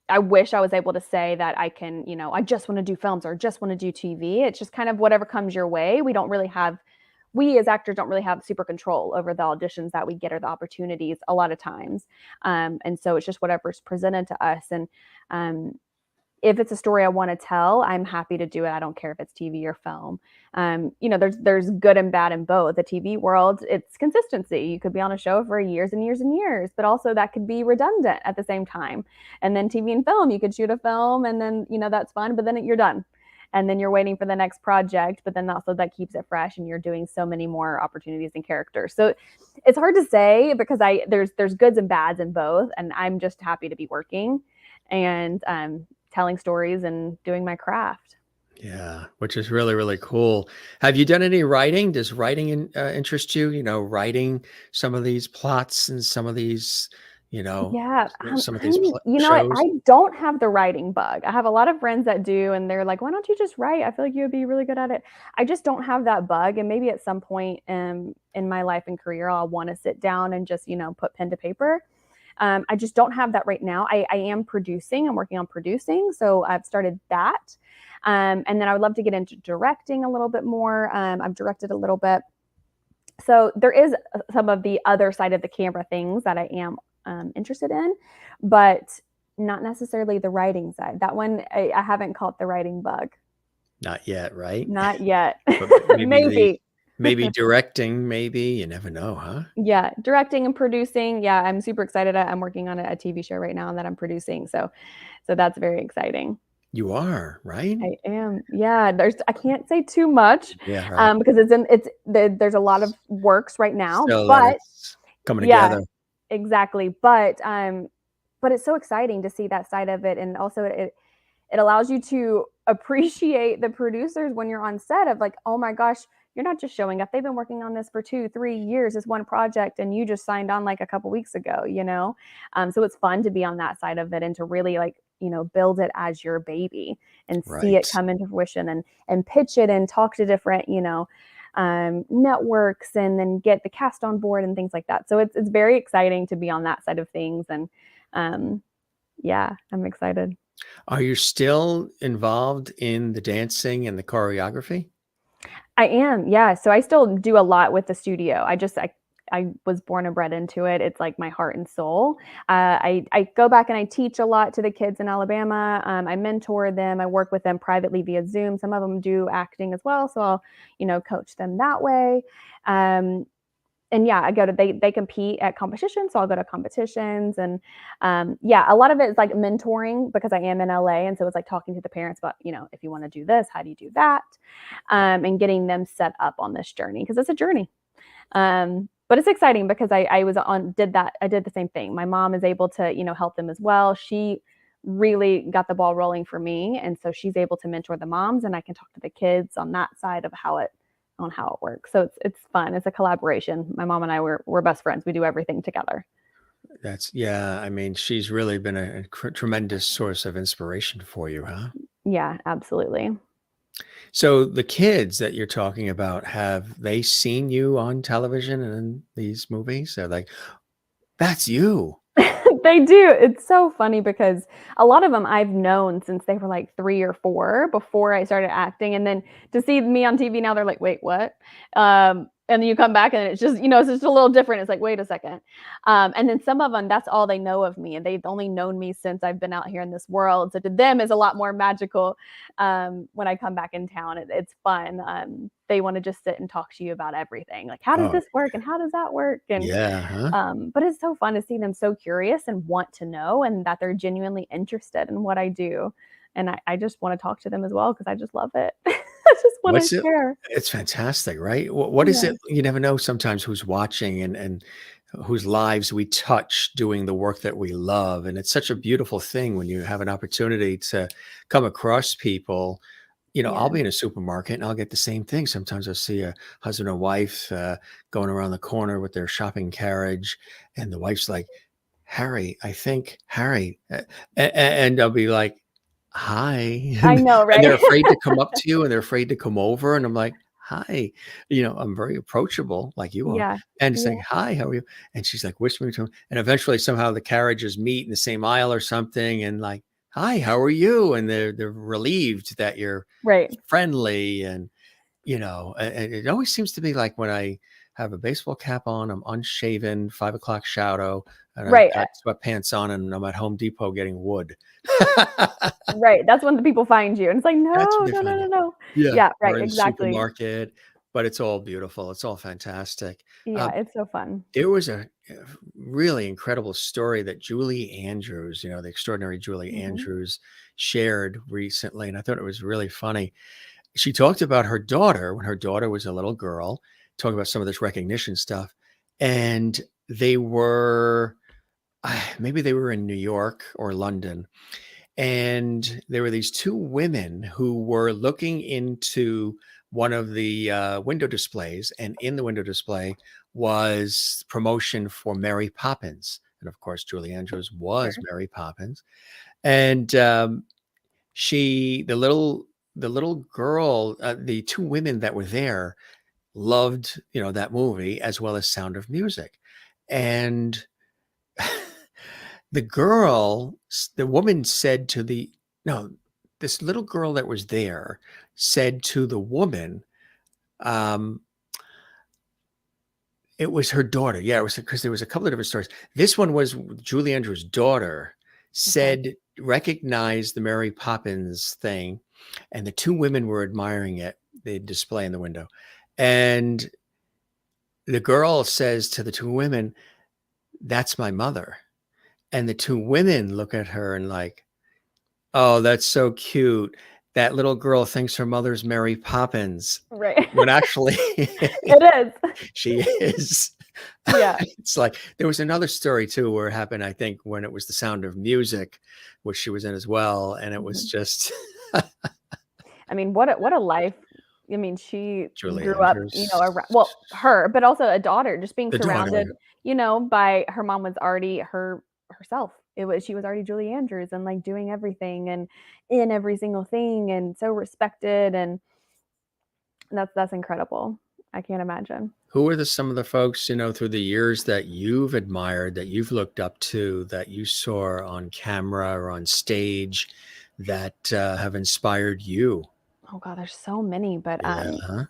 I wish I was able to say that I can, I just want to do films or just want to do TV. It's just kind of whatever comes your way. We as actors don't really have super control over the auditions that we get or the opportunities a lot of times. And so it's just whatever's presented to us. And if it's a story I want to tell, I'm happy to do it. I don't care if it's TV or film. There's good and bad in both. The TV world, it's consistency. You could be on a show for years and years and years, but also that could be redundant at the same time. And then TV and film, you could shoot a film and then, that's fun, but then you're done. And then you're waiting for the next project, but then also that keeps it fresh and you're doing so many more opportunities and characters. So it's hard to say because there's goods and bads in both. And I'm just happy to be working and telling stories and doing my craft. Yeah, which is really, really cool. Have you done any writing? Does writing interest you? Writing some of these plots and some of these, Yeah, some of these what? shows? I don't have the writing bug. I have a lot of friends that do, and they're like, "Why don't you just write? I feel like you would be really good at it." I just don't have that bug, and maybe at some point in my life and career, I'll want to sit down and just put pen to paper. I just don't have that right now. I am producing. I'm working on producing, so I've started that. And then I would love to get into directing a little bit more. I've directed a little bit. So there is some of the other side of the camera things that I am interested in, but not necessarily the writing side. That one, I haven't caught the writing bug. Not yet, right? Not yet. But Maybe. maybe directing, maybe, you never know, huh? Yeah, directing and producing. Yeah, I'm super excited. I'm working on a TV show right now that I'm producing. So that's very exciting. You are, right? I am. Yeah, I can't say too much, Yeah, right. because there's a lot of works right now, Still that but it's coming yeah, together. exactly. But it's so exciting to see that side of it, and also it allows you to appreciate the producers when you're on set of like, oh my gosh, you're not just showing up. They've been working on this for 2-3 years, this one project, and you just signed on like a couple weeks ago, So it's fun to be on that side of it and to really like, build it as your baby and see it Right. come into fruition and pitch it and talk to different, networks and then get the cast on board and things like that. So it's very exciting to be on that side of things. And yeah, I'm excited. Are you still involved in the dancing and the choreography? I am, yeah. So I still do a lot with the studio. I was born and bred into it. It's like my heart and soul. I go back and I teach a lot to the kids in Alabama. I mentor them. I work with them privately via Zoom. Some of them do acting as well, so I'll coach them that way. And yeah, they compete at competitions, so I'll go to competitions. And yeah, a lot of it is like mentoring because I am in LA, and so it's like talking to the parents about if you want to do this, how do you do that, and getting them set up on this journey because it's a journey. But it's exciting because I did the same thing. My mom is able to help them as well. She really got the ball rolling for me, and so she's able to mentor the moms, and I can talk to the kids on that side of how it works. So it's fun. It's a collaboration. My mom and I we're best friends. We do everything together. Yeah. I mean, she's really been a tremendous source of inspiration for you, huh? Yeah, absolutely. So the kids that you're talking about, have they seen you on television and in these movies? They're like, that's you. They do. It's so funny because a lot of them I've known since they were like 3 or 4 before I started acting. And then to see me on TV now, they're like, wait, what? And then you come back and it's just, it's just a little different. It's like, wait a second. And then some of them, that's all they know of me. And they've only known me since I've been out here in this world. So to them it's a lot more magical. When I come back in town, it's fun. They want to just sit and talk to you about everything. Like, how does Oh, this work? And how does that work? And, yeah. Huh? but it's so fun to see them so curious and want to know, and that they're genuinely interested in what I do. And I just want to talk to them as well, because I just love it. I just want What's to it? share. It's fantastic, right? What is Yeah. it? You never know sometimes who's watching and whose lives we touch doing the work that we love. And it's such a beautiful thing when you have an opportunity to come across people. I'll Yeah. be in a supermarket and I'll get the same thing. Sometimes I'll see a husband and wife going around the corner with their shopping carriage, and the wife's like, Harry, I think Harry, and I'll be like, hi, I know, and they're right? afraid to come up to you and they're afraid to come over, and I'm like, hi, I'm very approachable like you are, Yeah. and Yeah. saying, hi, how are you? And she's like whispering to him, and eventually somehow the carriages meet in the same aisle or something, and like, hi, how are you? And they're relieved that you're Right. friendly, and it always seems to be like when I have a baseball cap on, I'm unshaven, 5 o'clock shadow, and I've Right. got sweatpants on, and I'm at Home Depot getting wood. Right. That's when the people find you. And it's like, no, That's what they no, no, find no, you. no. Yeah, Yeah, or right. in the Exactly. supermarket, but it's all beautiful. It's all fantastic. Yeah, Um, it's so fun. there was a really incredible story that Julie Andrews, the extraordinary Julie Mhm. Andrews, shared recently, and I thought it was really funny. She talked about her daughter when her daughter was a little girl, talking about some of this recognition stuff. And they were, maybe they were in New York or London. And there were these two women who were looking into one of the window displays. And in the window display was promotion for Mary Poppins. And of course, Julie Andrews was Sure. Mary Poppins. And she the little girl, the two women that were there loved that movie as well as Sound of Music. And the woman said to the no this little girl that was there said to the woman, um it was her daughter. Yeah, it was because there was a couple of different stories. This one was Julie Andrews' daughter Okay. said, recognized the Mary Poppins thing, and the two women were admiring it, the display in the window. And the girl says to the two women, that's my mother. And the two women look at her and like, oh, that's so cute. That little girl thinks her mother's Mary Poppins, Right. when actually It is. she is. Yeah. It's like there was another story too where it happened, I think, when it was The Sound of Music, which she was in as well. And it was Mhm. just I mean, what a life. I mean, she Julie grew up, Andrews, her, but also a daughter, just being the daughter. surrounded, by her mom was already herself. She was already Julie Andrews, and like doing everything and in every single thing, and so respected, and that's incredible. I can't imagine. Who are some of the folks, through the years that you've admired, that you've looked up to, that you saw on camera or on stage that have inspired you? Oh god, there's so many, but Yeah.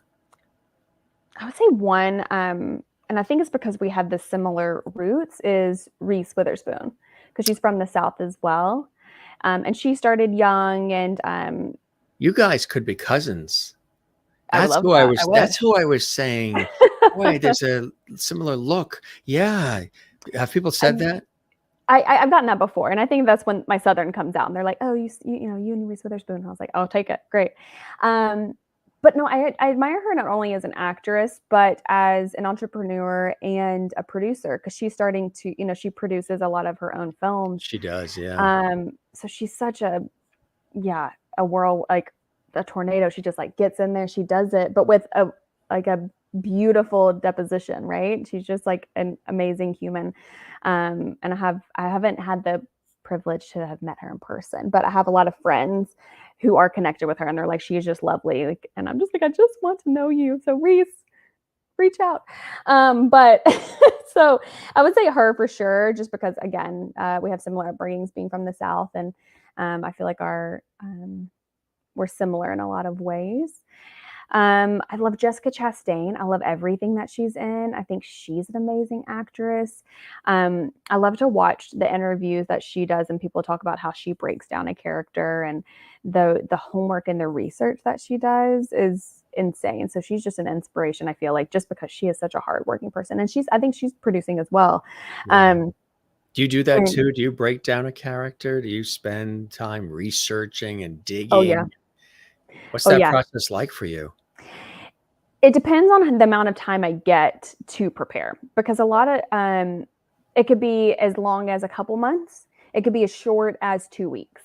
I would say one, and I think it's because we had the similar roots, is Reese Witherspoon, because she's from the South as well. And she started young, and You guys could be cousins. I That's love who I that. I was that's wish. who I was saying, "Boy, there's a similar look." Yeah. Have people said I've that? I've gotten that before, and I think that's when my Southern comes out, and they're like, "Oh, you and Reese Witherspoon." And I was like, "Oh, take it, great." Um, but no, I admire her not only as an actress, but as an entrepreneur and a producer, because she's starting to, she produces a lot of her own films. She does, yeah. So she's such yeah, a whirl, like a tornado. She just like gets in there, she does it, but with a beautiful deposition, right? She's just like an amazing human. And I haven't had the privilege to have met her in person, but I have a lot of friends who are connected with her, and they're like, she is just lovely. Like, and I'm just like, I just want to know you. So Reese, reach out. But so I would say her for sure, just because again, we have similar upbringings being from the South, and I feel like we're similar in a lot of ways. I love Jessica Chastain. I love everything that she's in. I think she's an amazing actress. I love to watch the interviews that she does, and people talk about how she breaks down a character, and the homework and the research that she does is insane. So she's just an inspiration, I feel like, just because she is such a hardworking person, and I think she's producing as well. Yeah. Do you do that And too? Do you break down a character? Do you spend time researching and oh yeah, digging? What's oh that yeah. process like for you? It depends on the amount of time I get to prepare, because a lot of it could be as long as a couple months. It could be as short as 2 weeks.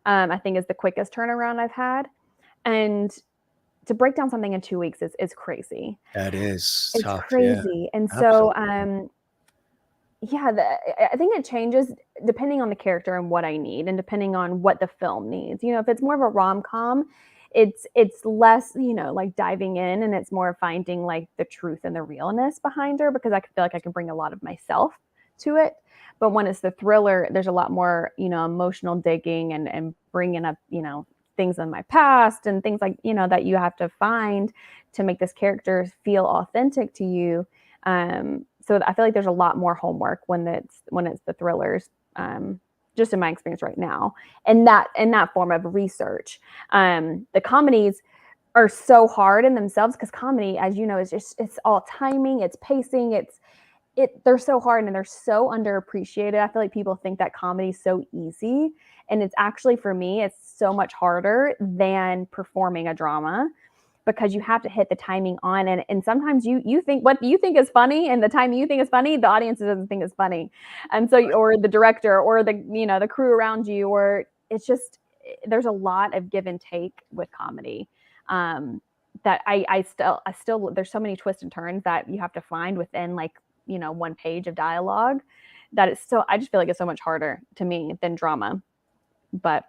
I think is the quickest turnaround I've had. And to break down something in 2 weeks is crazy. That is It's tough. Yeah, crazy. And so absolutely. yeah, I think it changes depending on the character and what I need, and depending on what the film needs. If it's more of a rom-com, it's less, like diving in, and it's more finding like the truth and the realness behind her, because I feel like I can bring a lot of myself to it. But when it's the thriller, there's a lot more, emotional digging, and bringing up, things in my past, and things like, that you have to find to make this character feel authentic to you. So I feel like there's a lot more homework when it's the thrillers, just in my experience right now, and that form of research. The comedies are so hard in themselves, because comedy, as you know, it's all timing, it's pacing, they're so hard, and they're so underappreciated. I feel like people think that comedy is so easy, and it's actually, for me, it's so much harder than performing a drama, because you have to hit the timing on, and sometimes you think what you think is funny, and the time you think is funny, the audience doesn't think is funny. And so, or the director, or the crew around you, or it's just, there's a lot of give and take with comedy, that I still there's so many twists and turns that you have to find within, like, one page of dialogue, that it's still, I just feel like it's so much harder to me than drama, but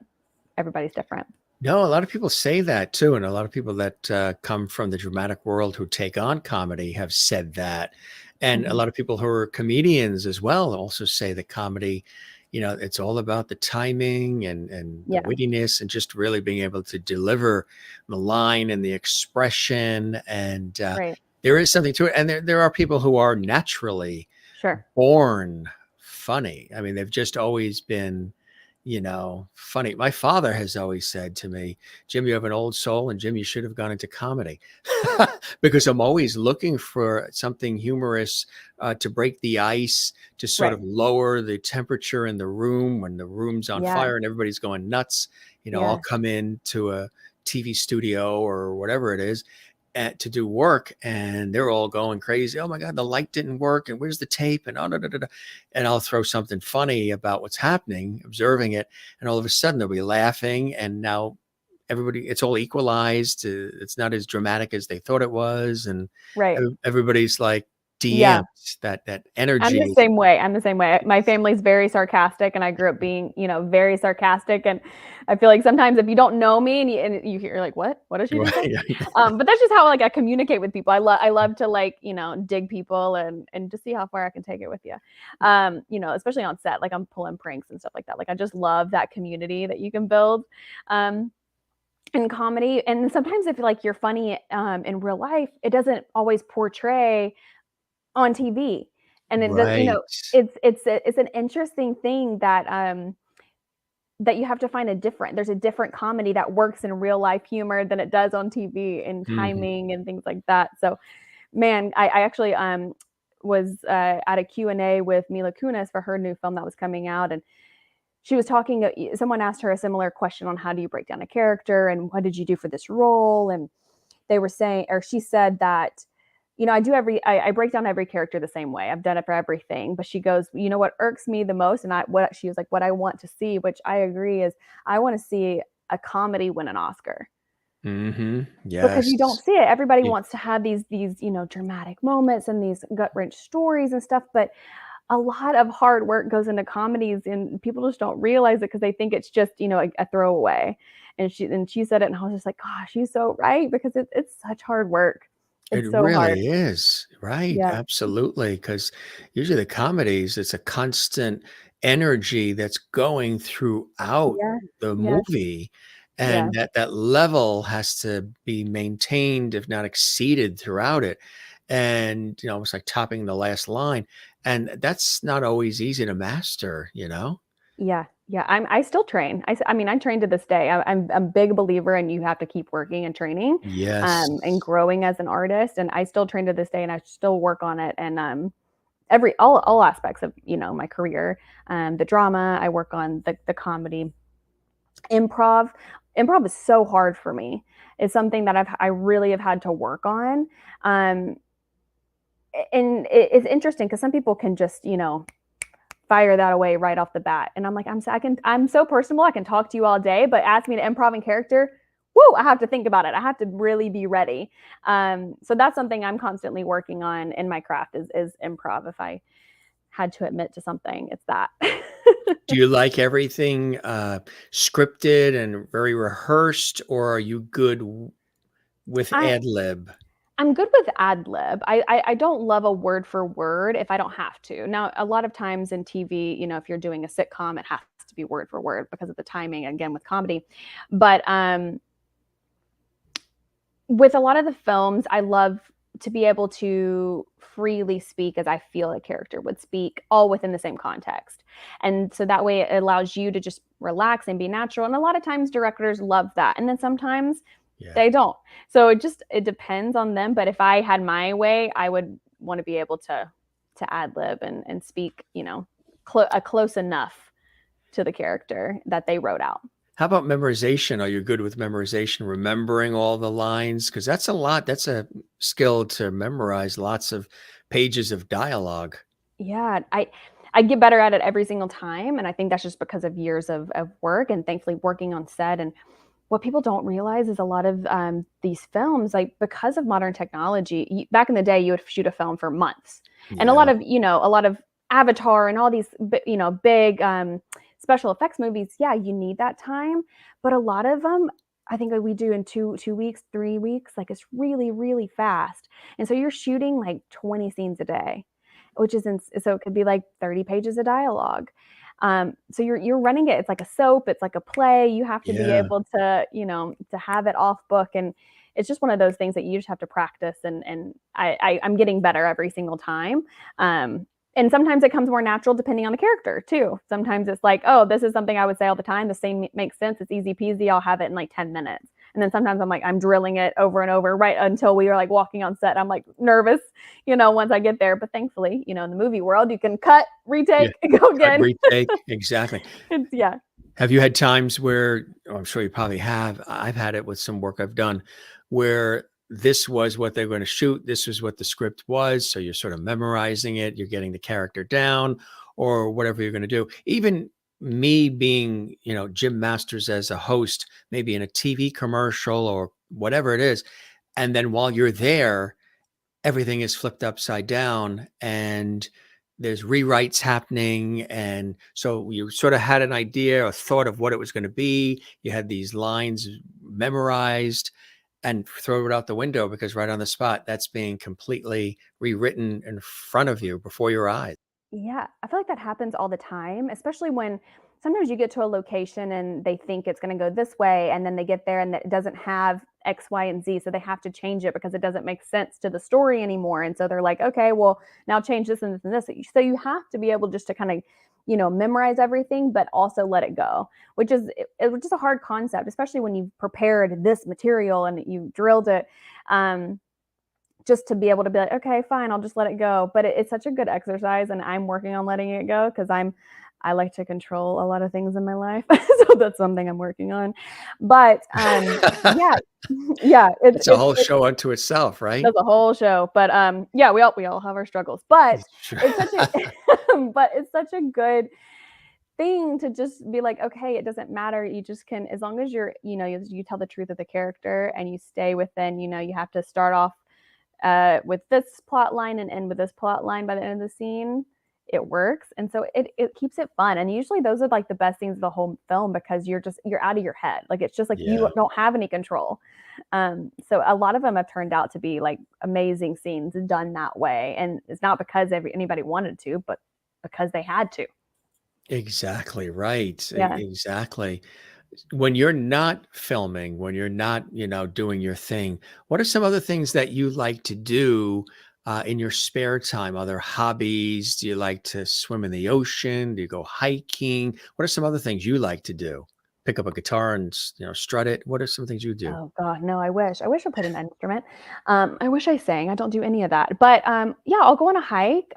everybody's different. No, a lot of people say that too, and a lot of people that come from the dramatic world who take on comedy have said that, and a Mhm. lot of people who are comedians as well also say that comedy, it's all about the timing and the Yeah, wittiness, and just really being able to deliver the line and the expression, and right. there is something to it. And there are people who are naturally Sure. born funny. I mean, they've just always been, funny. My father has always said to me, Jim, you have an old soul, and Jim, you should have gone into comedy because I'm always looking for something humorous to break the ice, to sort Right. of lower the temperature in the room when the room's on Yeah. fire and everybody's going nuts. I'll Yeah. come into a TV studio or whatever it is to do work, and they're all going crazy. Oh my God, the light didn't work, and where's the tape? And and I'll throw something funny about what's happening, observing it, and all of a sudden they'll be laughing, and now it's all equalized. It's not as dramatic as they thought it was, and Right. everybody's like Yeah. de-amped. That I'm energy the is same way. I'm the same way. My family's very sarcastic, and I grew up being, very sarcastic. And I feel like sometimes if you don't know me, and you hear like, what does she just say? yeah, But that's just how, like, I communicate with people. I love to, like, dig people, and just see how far I can take it with you. Especially on set, like, I'm pulling pranks and stuff like that. Like, I just love that community that you can build. Um, in comedy, and sometimes if, like, you're funny in real life, it doesn't always portray on TV. And it does, right. it's an interesting thing that you have to find there's a different comedy that works in real life humor than it does on TV, and Mhm. timing and things like that. So, man, I actually was at a Q&A with Mila Kunis for her new film that was coming out, and she was talking, someone asked her a similar question on how do you break down a character, and what did you do for this role, and they were saying, or she said that, I break down every character the same way. I've done it for everything. But she goes, what irks me the most, and what she was like, what I want to see, which I agree, is I want to see a comedy win an Oscar, because you don't Yes. see it. Everybody Yeah. wants to have these dramatic moments and these gut wrench stories and stuff, but a lot of hard work goes into comedies, and people just don't realize it, because they think it's just, a throwaway. And she said it, and I was just like, gosh, she's so right, because it's such hard work. It It's so hard. really is, right, Yeah. absolutely. Because usually the comedies, it's a constant energy that's going throughout Yeah. the Yes. movie, Yeah. and that level has to be maintained, if not exceeded, throughout it. And almost like topping the last line. And that's not always easy to master, you know? Yeah. Yeah. I still train. I mean, I train to this day. I'm a big believer and you have to keep working and training, Yes. and growing as an artist. And I still train to this day and I still work on it. And, all aspects of, my career, the drama, I work on the comedy, improv. Improv is so hard for me. It's something that I really have had to work on. Um, and it's interesting because some people can just, fire that away right off the bat. And I'm like, I'm so personable. I can talk to you all day, but ask me to improv in character. Woo, I have to think about it. I have to really be ready. So that's something I'm constantly working on in my craft is improv. If I had to admit to something, it's that. Do you like everything scripted and very rehearsed, or are you good with I ad lib? I'm good with ad lib. I don't love a word for word if I don't have to. Now, a lot of times in TV, if you're doing a sitcom, it has to be word for word because of the timing. Again, with comedy, but with a lot of the films, I love to be able to freely speak as I feel a character would speak, all within the same context. And so that way it allows you to just relax and be natural. And a lot of times directors love that. And then sometimes Yeah. they don't. So it depends on them. But if I had my way, I would want to be able to ad lib and speak, close enough to the character that they wrote out. How about memorization? Are you good with memorization, remembering all the lines? Because that's a lot. That's a skill to memorize lots of pages of dialogue. Yeah, I get better at it every single time, and I think that's just because of years of work and thankfully working on set. And what people don't realize is a lot of these films, like because of modern technology, back in the day, you would shoot a film for months, and Yeah. a lot of Avatar and all these big special effects movies. Yeah, you need that time, but a lot of them. I think we do in 2 weeks, 3 weeks. Like it's really, really fast. And so you're shooting like 20 scenes a day, which is so it could be like 30 pages of dialogue. So you're running it. It's like a soap. It's like a play. You have to be Yeah. able to to have it off book, and it's just one of those things that you just have to practice. And I'm getting better every single time. And sometimes it comes more natural depending on the character too. Sometimes it's like, oh, this is something I would say all the time. The same makes sense. It's easy peasy. I'll have it in like 10 minutes. And then sometimes I'm drilling it over and over right until we are like walking on set. I'm like nervous, once I get there. But thankfully, in the movie world, you can cut, Yeah. retake, go Cut, again. retake. Exactly. Yeah. Have you had times where, oh, I'm sure you probably have. I've had it with some work I've done where this was what they're going to shoot. This was what the script was. So you're sort of memorizing it. You're getting the character down or whatever you're going to do. Even me being, Jim Masters as a host, maybe in a TV commercial or whatever it is. And then while you're there, everything is flipped upside down and there's rewrites happening. And so you sort of had an idea or thought of what it was going to be. You had these lines memorized and throw it out the window because right on the spot, that's being completely rewritten in front of you before your eyes. Yeah, I feel like that happens all the time, especially when sometimes you get to a location and they think it's going to go this way, and then they get there and it doesn't have X, Y, and Z. So they have to change it because it doesn't make sense to the story anymore. And so they're like, okay, well, now change this and this and this. So you have to be able just to kind of, memorize everything, but also let it go, which is a hard concept, especially when you've prepared this material and you drilled it. Just to be able to be like, okay, fine, I'll just let it go. But it's such a good exercise, and I'm working on letting it go because I like to control a lot of things in my life, so that's something I'm working on. But yeah, yeah, It's a whole show unto itself, right? that's a whole show. But yeah, we all have our struggles, but Sure. it's such a but it's such a good thing to just be like, okay, it doesn't matter. You just can, as long as you tell the truth of the character and you stay within, you have to start off with this plot line and end with this plot line by the end of the scene, it works. And so it keeps it fun. And usually those are like the best scenes of the whole film because you're out of your head. Like it's just like Yeah. you don't have any control. So a lot of them have turned out to be like amazing scenes done that way. And it's not because anybody wanted to, but because they had to. Exactly right. Yeah. Exactly. When you're not filming, when you're not, doing your thing, what are some other things that you like to do in your spare time? Other hobbies? Do you like to swim in the ocean? Do you go hiking? What are some other things you like to do? Pick up a guitar and strut it. What are some things you do? Oh god, no, I wish. I wish I played an instrument. I wish I sang. I don't do any of that. But yeah, I'll go on a hike.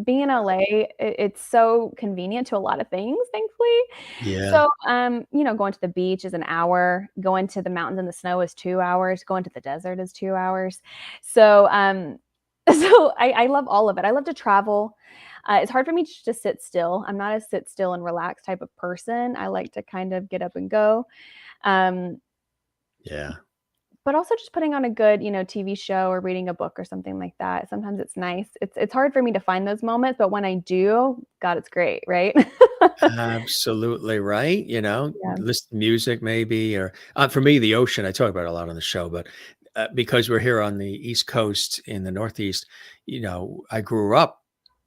Being in LA, it's so convenient to a lot of things, thankfully. Yeah, So, going to the beach is an hour. Going to the mountains in the snow is 2 hours. Going to the desert is 2 hours. So, so I love all of it. I love to travel. It's hard for me to just sit still. I'm not a sit still and relax type of person. I like to kind of get up and go. Um, yeah. but also just putting on a good, TV show or reading a book or something like that. Sometimes it's nice. It's hard for me to find those moments, but when I do, God, it's great, right? Absolutely right. Yeah, Listen to music maybe, or for me, the ocean. I talk about it a lot on the show, but because we're here on the East Coast in the Northeast, I grew up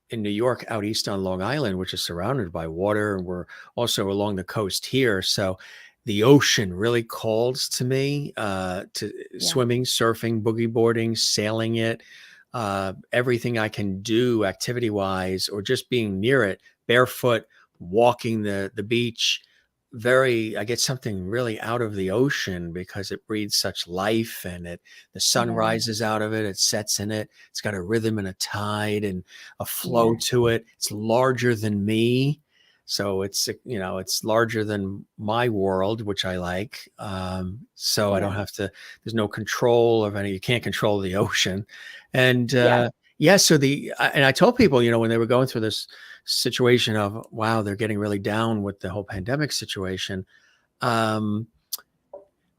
in New York, out east on Long Island, which is surrounded by water, and we're also along the coast here. So the ocean really calls to me, to yeah, swimming, surfing, boogie boarding, sailing it, everything I can do activity wise, or just being near it, barefoot, walking the beach. I get something really out of the ocean because it breathes such life, and the sun yeah, rises out of it. It sets in it. It's got a rhythm and a tide and a flow yeah, to it. It's larger than me. So it's larger than my world, which I like. So I yeah, don't have to, there's no control of any, you can't control the ocean. And, yeah, yeah, so and I told people, when they were going through this situation of, wow, they're getting really down with the whole pandemic situation. Um,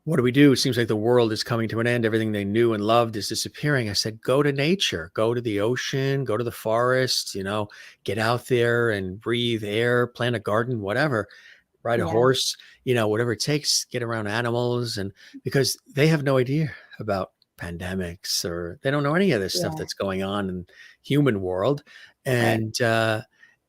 what do we do? It seems like the world is coming to an end. Everything they knew and loved is disappearing. I said, go to nature, go to the ocean, go to the forest, get out there and breathe air, plant a garden, whatever, ride a yeah, horse, whatever it takes, get around animals. And because they have no idea about pandemics, or they don't know any of this stuff yeah, that's going on in human world. right.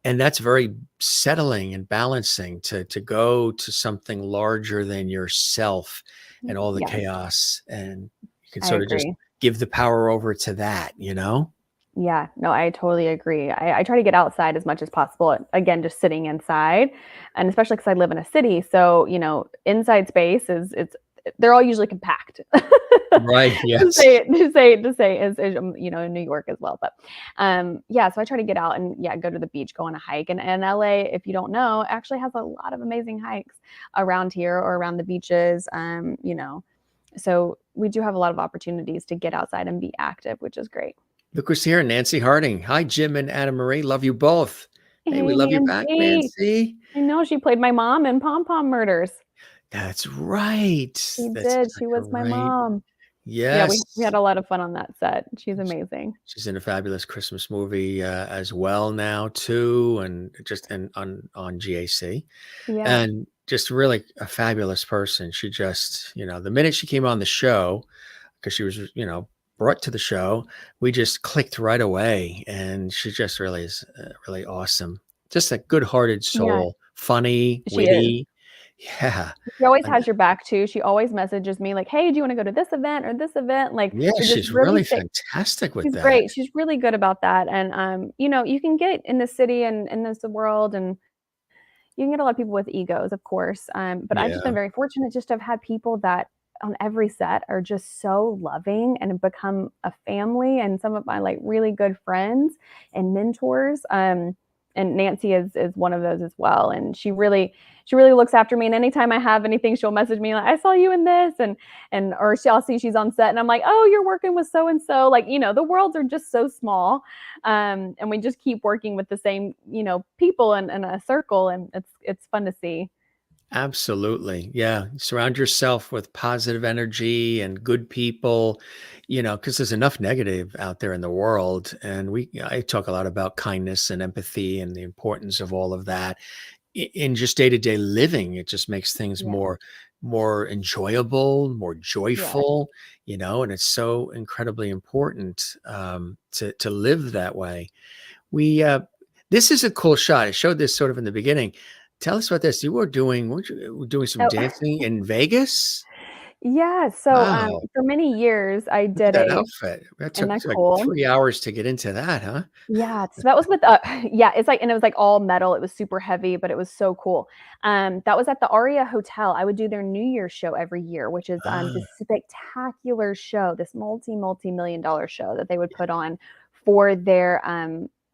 And that's very settling and balancing to go to something larger than yourself and all the Yeah, chaos, and you can I sort of just agree. give the power over to that. Yeah, no, I totally agree. I try to get outside as much as possible. Again, just sitting inside, and especially because I live in a city, so inside space is they're all usually compact. Right. To Yes. say it, to say is in New York as well, but yeah. So I try to get out and yeah, go to the beach, go on a hike, and LA, if you don't know, actually has a lot of amazing hikes around here or around the beaches. So we do have a lot of opportunities to get outside and be active, which is great. Look who's here, Nancy Harding. Hi, Jim and Anna Marie. Love you both. Hey, we Hey, love you back, Nancy. Nancy. I know she played my mom in Pom Pom Murders. That's right. She That's did. She exactly was my right. mom. Yeah, we Yes. had a lot of fun on that set. She's amazing. She's in a fabulous Christmas movie as well now too, and just and on GAC, Yeah. and just really a fabulous person. She just, the minute she came on the show, because she was, brought to the show, we just clicked right away, and she just really is really awesome. Just a good-hearted Yeah, soul, funny, she is. witty. Yeah. She always And has your back too. She always messages me like, "Hey, do you wanna go to this event or this event?" Like, yeah, we just she's really really stay. fantastic with She's that. great. She's really good about that, and, you can get in the city and in this world, and you can get a lot of people with egos, of course, but I've just been Yeah. very fortunate just to have had people that on every set are just so loving and have become a family and some of my, like, really good friends and mentors, and Nancy is one of those as well, and she really looks after me, and anytime I have anything, she'll message me like, "I saw you in this," and or I'll see she's on set, and I'm like, "Oh, you're working with so and so." Like, the worlds are just so small, and we just keep working with the same, people in a circle, and it's fun to see. Absolutely. Yeah. Surround yourself with positive energy and good people, because there's enough negative out there in the world. And I talk a lot about kindness and empathy and the importance of all of that in just day-to-day living. It just makes things Yeah, more enjoyable, more yeah, joyful, and it's so incredibly important to live that way. We This is a cool shot. I showed this sort of in the beginning. Tell us about this. Weren't you doing some Oh, dancing in Vegas? yeah. So Wow. for many years, I Look at did that a, outfit. That isn't took that like cool? 3 hours to get into that, huh? Yeah, so that was with yeah, it's like, and it was like all metal. It was super heavy, but it was so cool. That was at the Aria Hotel. I would do their New Year's show every year, which is Ah, this spectacular show, this multi-million dollar show that they would put on for their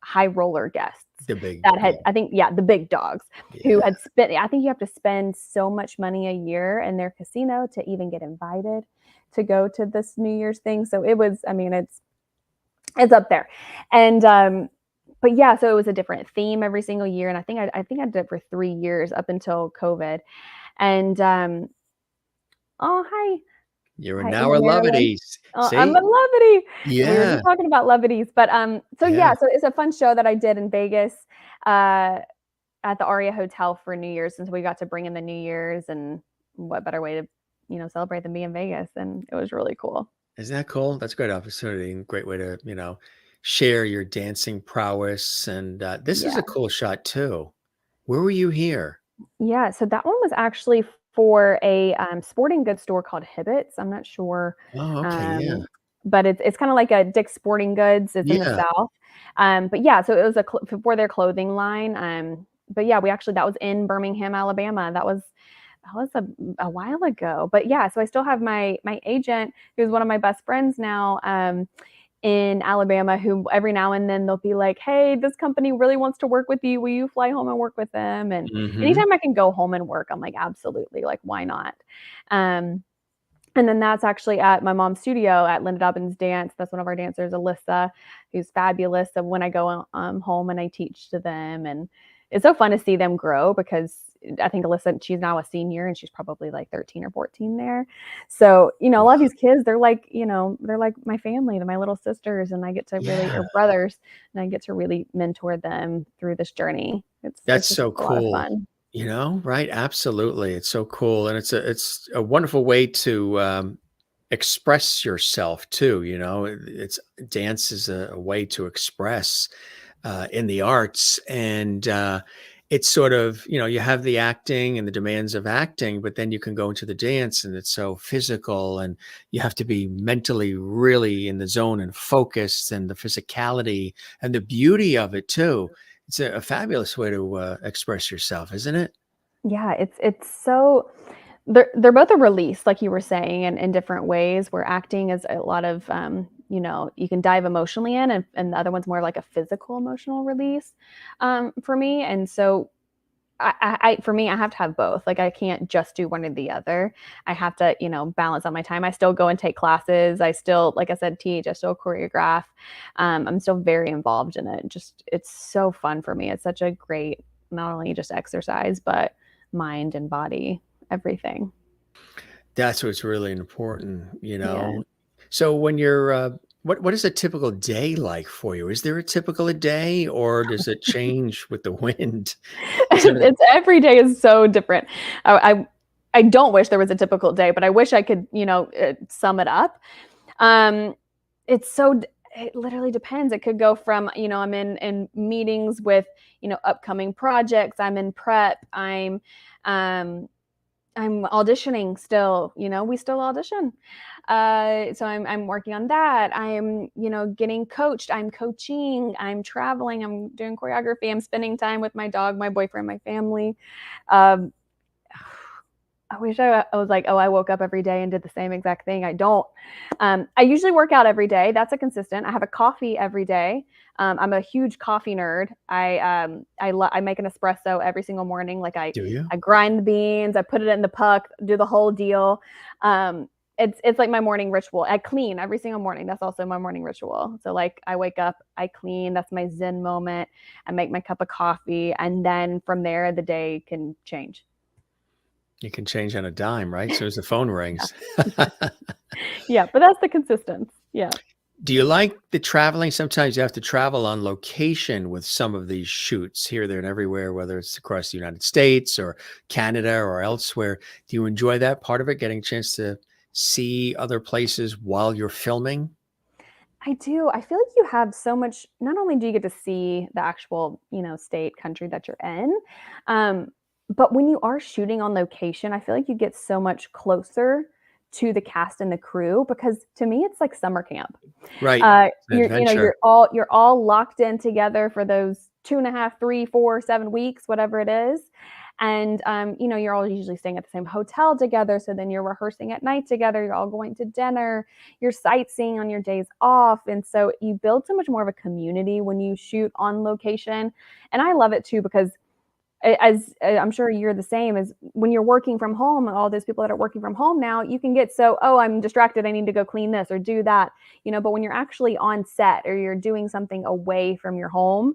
high roller guests the big, that yeah, had, I think, yeah, the big dogs who yeah. had spent, I think you have to spend so much money a year in their casino to even get invited to go to this New Year's thing. So it was, I mean, it's up there. And but yeah, so it was a different theme every single year. And I think I did it for 3 years up until COVID. And oh hi. You're Hi, now hi a Marilyn. Lovity. I'm a See? levity. We were Yeah, just talking about levities. But so yeah. yeah, so it's a fun show that I did in Vegas uh at the Aria Hotel for New Year's, since we got to bring in the New Year's, and what better way to, celebrate than be in Vegas. And it was really cool. Isn't that cool? That's a great opportunity and great way to, share your dancing prowess. And this is Yeah. a cool shot too. Where were you here? Yeah, so that one was actually for a, sporting goods store called Hibbett's. I'm not sure, Oh, okay. Yeah. um, but it's kinda like a Dick's Sporting Goods. It's in the Yeah. South. But yeah, so it was a for their clothing line. But yeah, that was in Birmingham, Alabama. That was a while ago. But yeah, so I still have my agent, who's one of my best friends now, in Alabama, who every now and then they'll be like, "Hey, this company really wants to work with you. Will you fly home and work with them?" And Hmm. anytime I can go home and work, I'm like, "Absolutely, like why not?" Um, and then that's actually at my mom's studio at Linda Dobbins Dance. That's one of our dancers, Alyssa, who's fabulous. So when I go home and I teach to them, and it's so fun to see them grow, because I think Alyssa, she's now a senior and she's probably like 13 or 14 there. So, a lot of these kids, they're like my family, they're my little sisters, and I get to really, Yeah. or brothers, and I get to really mentor them through this journey. That's It's just so a lot of cool. fun. Right? Absolutely. It's so cool. And it's a wonderful way to express yourself too. It's dance is a way to express in the arts. And it's sort of, you have the acting and the demands of acting, but then you can go into the dance and it's so physical and you have to be mentally really in the zone and focused, and the physicality and the beauty of it too. It's a fabulous way to express yourself, isn't it? Yeah, it's so, they're both a release, like you were saying, in different ways. Where acting is a lot of, you can dive emotionally in, and the other one's more like a physical emotional release, for me. And so for me, I have to have both. Like I can't just do one or the other. I have to, balance out my time. I still go and take classes. I still, like I said, teach. I still choreograph. I'm still very involved in it. Just it's so fun for me. It's such a great, not only just exercise, but mind and body, everything. That's what's really important. Yeah. So when you're, what is a typical day like for you? Is there a typical a day, or does it change with the wind? Is there It's every day is so different. I don't wish there was a typical day, but I wish I could, sum it up. Um, it's so it literally depends. It could go from, I'm in meetings with, upcoming projects. I'm in prep. Um I'm auditioning still, we still audition. So I'm working on that. I'm, getting coached. I'm coaching. I'm traveling. I'm doing choreography. I'm spending time with my dog, my boyfriend, my family. Um, I wish I was like, oh, I woke up every day and did the same exact thing. I don't. I usually work out every day. That's a consistent. I have a coffee every day. I'm a huge coffee nerd. I make an espresso every single morning. Like do you? I grind the beans, I put it in the puck, do the whole deal. It's like my morning ritual. I clean every single morning. That's also my morning ritual. So like I wake up, I clean. That's my zen moment. I make my cup of coffee, and then from there the day can change. You can change on a dime, right? So as the phone Yeah. rings. Yeah, but that's the consistence. Yeah. Do you like the traveling? Sometimes you have to travel on location with some of these shoots here, there, and everywhere, whether it's across the United States or Canada or elsewhere. Do you enjoy that part of it, getting a chance to see other places while you're filming? I do. I feel like you have so much, not only do you get to see the actual, state, country that you're in, um, but when you are shooting on location, I feel like you get so much closer to the cast and the crew, because to me it's like summer camp. Right. Adventure. You're all locked in together for those 2.5, 3, 4, 7 weeks, whatever it is. And you're all usually staying at the same hotel together. So then you're rehearsing at night together, you're all going to dinner, you're sightseeing on your days off. And so you build so much more of a community when you shoot on location. And I love it too, because as I'm sure you're the same, as when you're working from home, all those people that are working from home now, you can get so, oh, I'm distracted, I need to go clean this or do that, but when you're actually on set or you're doing something away from your home,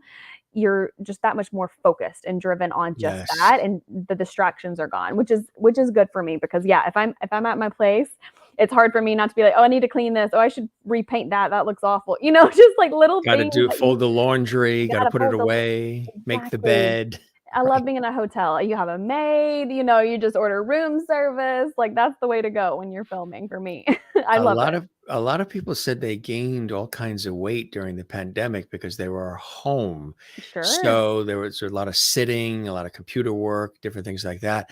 you're just that much more focused and driven on just Yes. that, and the distractions are gone, which is good for me, because if I'm at my place, it's hard for me not to be like, oh, I need to clean this, oh, I should repaint that looks awful, just like little Got to things that fold the laundry, got to gotta put it fold the away, make the exactly. bed. I love Right. being in a hotel. You have a maid, you just order room service. Like, that's the way to go when you're filming for me. I A love lot it. of a lot of people said they gained all kinds of weight during the pandemic because they were home. Sure. So there was a lot of sitting, a lot of computer work, different things like that.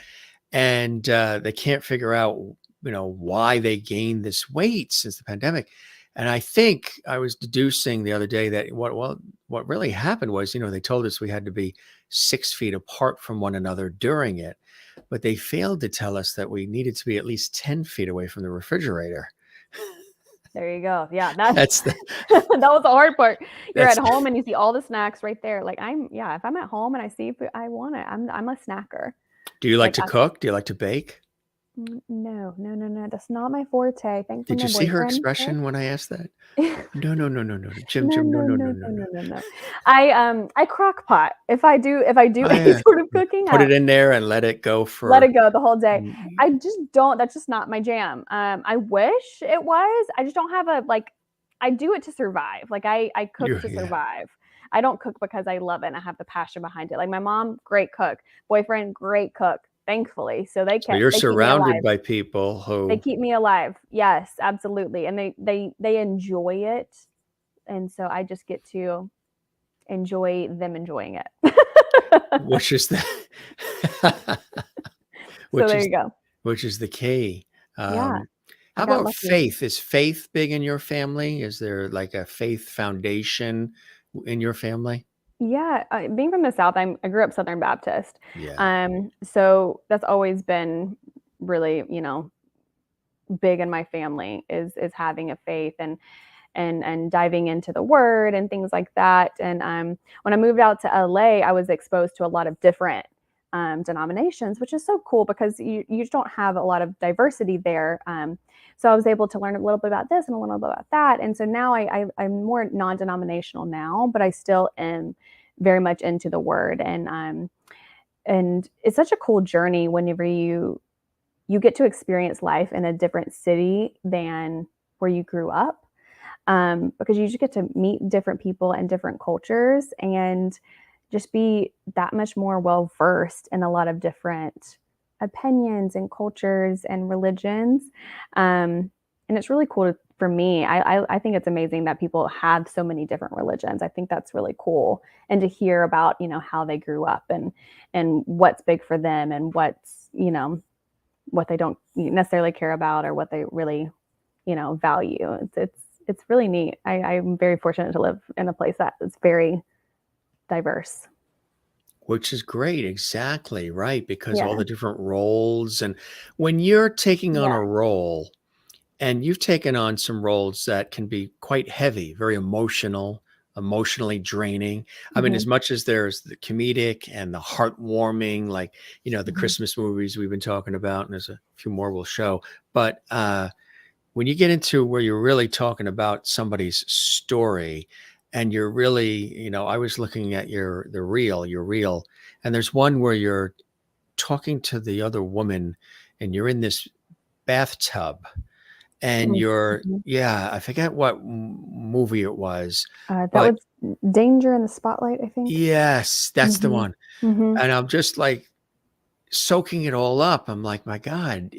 And they can't figure out, why they gained this weight since the pandemic. And I think I was deducing the other day that what really happened was, they told us we had to be 6 feet apart from one another during it, but they failed to tell us that we needed to be at least 10 feet away from the refrigerator. There you go. Yeah, that's That's the that was the hard part. You're at that's home and you see all the snacks right there. Like, if I'm at home and I see food, I want it. I'm a snacker. Do you like Like, to cook? Do you like to bake? no, no, no, no. That's not my forte. Thankfully, Did you my see her boyfriend cooks. expression when I asked that? No, no, no, no, no, no. Jim, No, Jim, no, no, no, no, no, no, no, no. no, no, no. I crock pot. If I do Oh, any yeah. sort of cooking, Put it in there and let it go let for it go the whole day. mm, I just don't. That's just not my jam. I wish it was. I just don't have I do it to survive. Like, I cook to yeah. survive. I don't cook because I love it and I have the passion behind it. Like, my mom, great cook. Boyfriend, great cook. Thankfully, so So you're they keep me surrounded alive. by people They who keep me alive. Yes, absolutely. And they enjoy it, and so I just get to enjoy them enjoying it. which is the So which there is you go. which is the key. Yeah, Um, I how got about lucky. faith? Is faith big in your family? Is there like a faith foundation in your family? Yeah, being from the South, I grew up Southern Baptist. Yeah. So that's always been really, big in my family, is having a faith, and diving into the word and things like that. And when I moved out to LA, I was exposed to a lot of different denominations, which is so cool, because you just don't have a lot of diversity there. So I was able to learn a little bit about this and a little bit about that. And so now I'm more non-denominational now, but I still am very much into the word. And it's such a cool journey whenever you get to experience life in a different city than where you grew up, because you just get to meet different people and different cultures, and just be that much more well versed in a lot of different opinions and cultures and religions. And it's really cool for me. I think it's amazing that people have so many different religions. I think that's really cool, and to hear about how they grew up, and what's big for them, and what's what they don't necessarily care about, or what they really value. It's really neat. I'm very fortunate to live in a place that is very diverse. Which is great, exactly, right, because all Yeah. the different roles, and when you're taking on Yeah. a role, and you've taken on some roles that can be quite heavy, very emotional, emotionally draining. I mean, as Mhm. much as there's the comedic and the heartwarming, like, the Mhm. Christmas movies we've been talking about, and there's a few more we'll show, but, when you get into where you're really talking about somebody's story, and you're really, I was looking at your reel, and there's one where you're talking to the other woman, and you're in this bathtub, and you're Mhm. yeah, I forget what movie it was, That but was Danger in the Spotlight, I think. yes, that's the Mhm. one. Mhm. And I'm just like soaking it all up. I'm like, my God,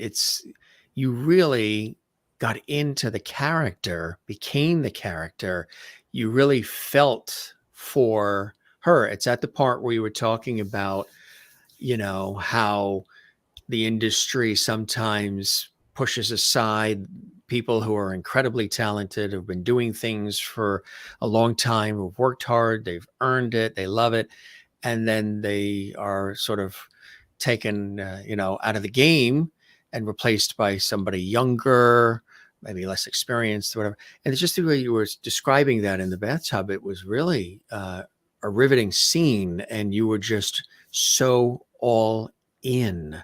you really got into the character, became the character. You really felt for her. It's at the part where you were talking about, how the industry sometimes pushes aside people who are incredibly talented, who've been doing things for a long time, who've worked hard, they've earned it, they love it, and then they are sort of taken, out of the game and replaced by somebody younger, maybe less experienced, whatever. And it's just the way you were describing that in the bathtub. It was really a riveting scene, and you were just so all in.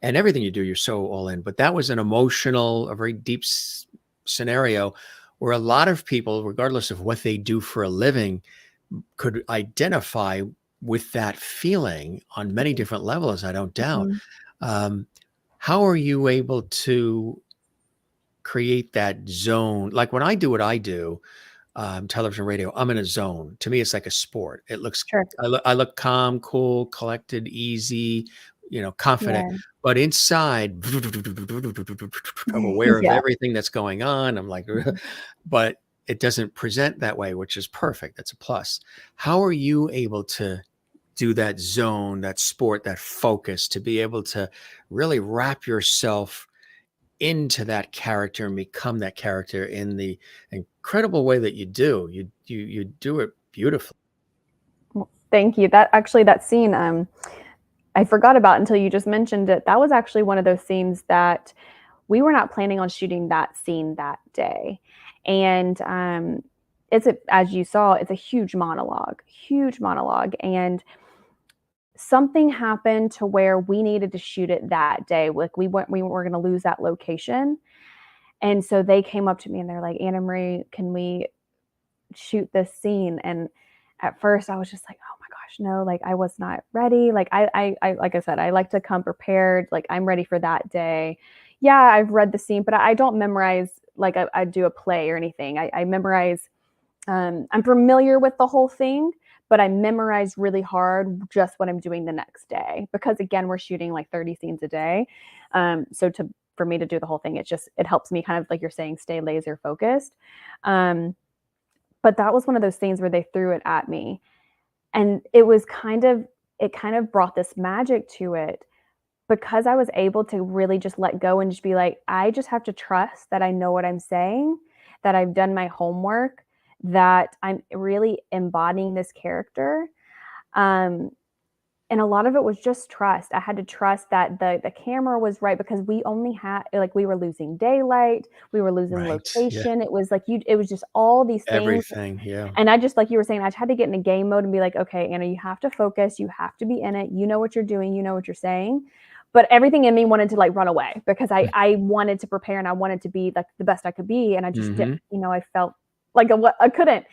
And everything you do, you're so all in. But that was an emotional, a very deep scenario where a lot of people, regardless of what they do for a living, could identify with that feeling on many different levels, I don't doubt. Mhm. How are you able to create that zone? Like when I do what I do, television, radio, I'm in a zone. To me, it's like a sport. It looks, Sure. I look calm, cool, collected, easy, confident. Yeah. But inside, I'm aware of Yeah. everything that's going on. I'm like, Mhm. but it doesn't present that way, which is perfect. That's a plus. How are you able to do that zone, that sport, that focus, to be able to really wrap yourself into that character and become that character in the incredible way that you do? You do it beautifully. Well, thank you. That scene, I forgot about until you just mentioned it. That was actually one of those scenes that we were not planning on shooting that scene that day. And as you saw, it's a huge monologue. And something happened to where we needed to shoot it that day. Like we were going to lose that location. And so they came up to me and they're like, Anna Marie, can we shoot this scene? And at first I was just like, oh my gosh, no, like I was not ready. Like like I said, I like to come prepared. Like I'm ready for that day. Yeah, I've read the scene, but I don't memorize like I do a play or anything. I memorize, I'm familiar with the whole thing, but I memorize really hard just what I'm doing the next day. Because again, we're shooting like 30 scenes a day. So for me to do the whole thing, it helps me kind of, like you're saying, stay laser focused. Um, but that was one of those things where they threw it at me. And it kind of brought this magic to it because I was able to really just let go and just be like, I just have to trust that I know what I'm saying, that I've done my homework, that I'm really embodying this character. Um, and a lot of it was just trust. I had to trust that the camera was right because we only had, like, we were losing daylight, we were losing Right. Yeah. location. It was like it was just all these things. Everything. Yeah. And I just, like you were saying, I had to get in a game mode and be like, okay, Anna, you have to focus. You have to be in it. You know what you're doing. You know what you're saying. But everything in me wanted to like run away because I wanted to prepare and I wanted to be like the best I could be. And I just didn't, I felt like I couldn't.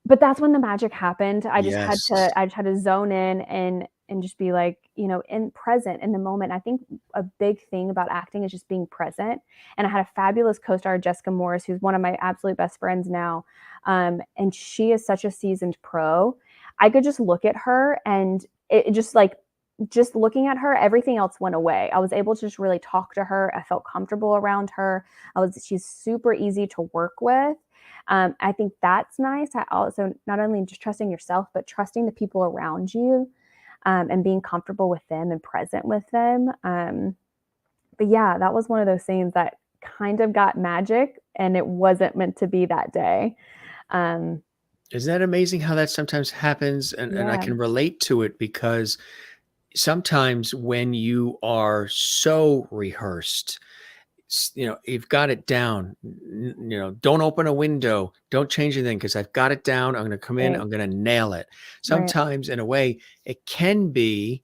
But that's when the magic happened. Yes. I just had to zone in and just be like, in present in the moment. I think a big thing about acting is just being present. And I had a fabulous co-star, Jessica Morris, who's one of my absolute best friends now. And she is such a seasoned pro. I could just look at her and it just like, just looking at her, everything else went away. I was able to just really talk to her. I felt comfortable around her. She's super easy to work with. I think that's nice. I also, not only just trusting yourself, but trusting the people around you, and being comfortable with them and present with them. But yeah, that was one of those scenes that kind of got magic and it wasn't meant to be that day. Um, Isn't that amazing how that sometimes happens? And I yeah, can relate to it because sometimes when you are so rehearsed, you've got it down. Don't open a window, don't change anything because I've got it down. I'm going to come in, right, I'm going to nail it. right. Sometimes, in a way, it can be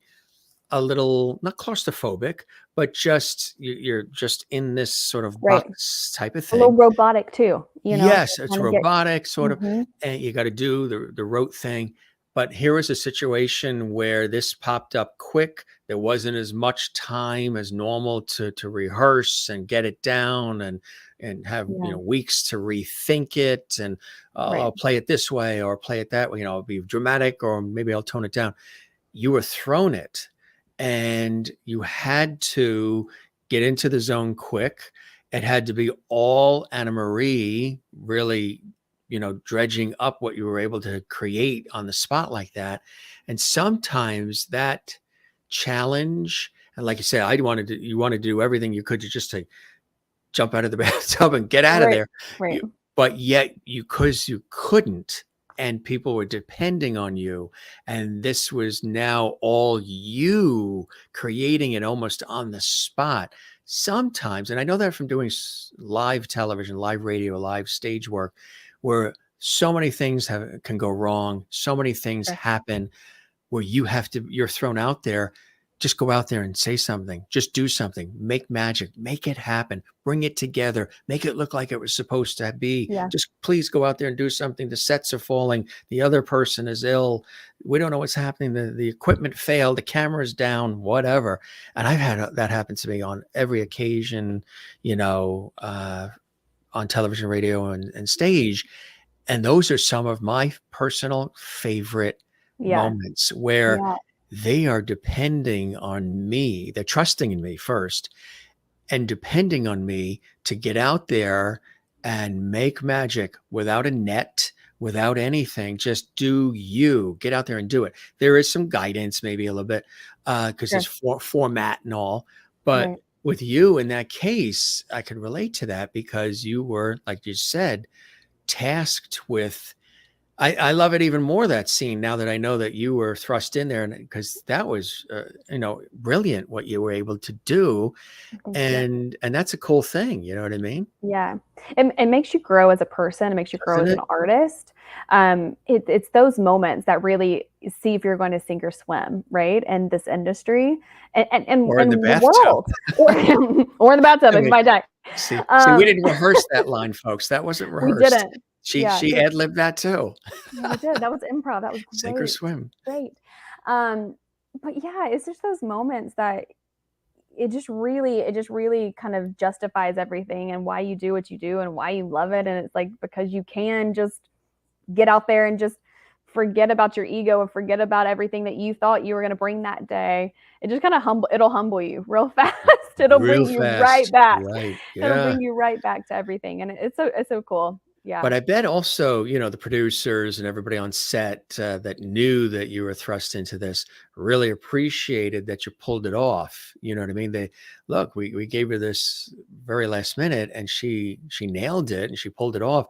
a little not claustrophobic, but just you're just in this sort of Right. box type of A little thing. robotic too, Yes, it's kind of get. robotic, sort of, Mhm. and you got to do the rote thing. But here was a situation where this popped up quick. There wasn't as much time as normal to rehearse and get it down and have Yeah, weeks to rethink it and right. I'll play it this way or play it that way. It'll be dramatic or maybe I'll tone it down. You were thrown it and you had to get into the zone quick. It had to be all Anna Marie, really, dredging up what you were able to create on the spot like that. And sometimes that challenge. And like you said, you wanted to do everything you could to jump out of the bathtub and get out of Right. there. Right. But yet because you couldn't, and people were depending on you, and this was now all you creating it almost on the spot. Sometimes, and I know that from doing live television, live radio, live stage work, where so many things can go wrong, so many things Sure. happen, where you're thrown out there. Just go out there and say something, just do something, make magic, make it happen, bring it together, make it look like it was supposed to be. Yeah. Just please go out there and do something. The sets are falling. The other person is ill. We don't know what's happening. The equipment failed. The camera's down, whatever. And I've had that happen to me on every occasion, on television, radio, and stage. And those are some of my personal favorite moments where they are depending on me. They're trusting in me first and depending on me to get out there and make magic without a net, without anything. Just get out there and do it. There is some guidance, maybe a little bit, because it's format and all. But with you in that case, I could relate to that because you were, like you said, tasked with. I love it even more, that scene, now that I know that you were thrust in there, and because that was brilliant what you were able to do. And that's a cool thing, you know what I mean? Yeah. It makes you grow as a person. It makes you grow as an artist. It's those moments that really see if you're going to sink or swim, right? In this industry and Or in the world. or in the bathtub, if I die. See, we didn't rehearse that line, folks. That wasn't rehearsed. We didn't. She ad-libbed that too. Yeah, we did. That was improv. That was great. Sink or swim. Great. But yeah, it's just those moments that it just really kind of justifies everything and why you do what you do and why you love it. And it's like, because you can just get out there and just forget about your ego and forget about everything that you thought you were going to bring that day. It just kind of it'll humble you real fast. It'll bring you right back. Right. Yeah. It'll bring you right back to everything. And it's so cool. Yeah. But I bet also, the producers and everybody on set that knew that you were thrust into this really appreciated that you pulled it off. You know what I mean? We gave her this very last minute and she nailed it and she pulled it off.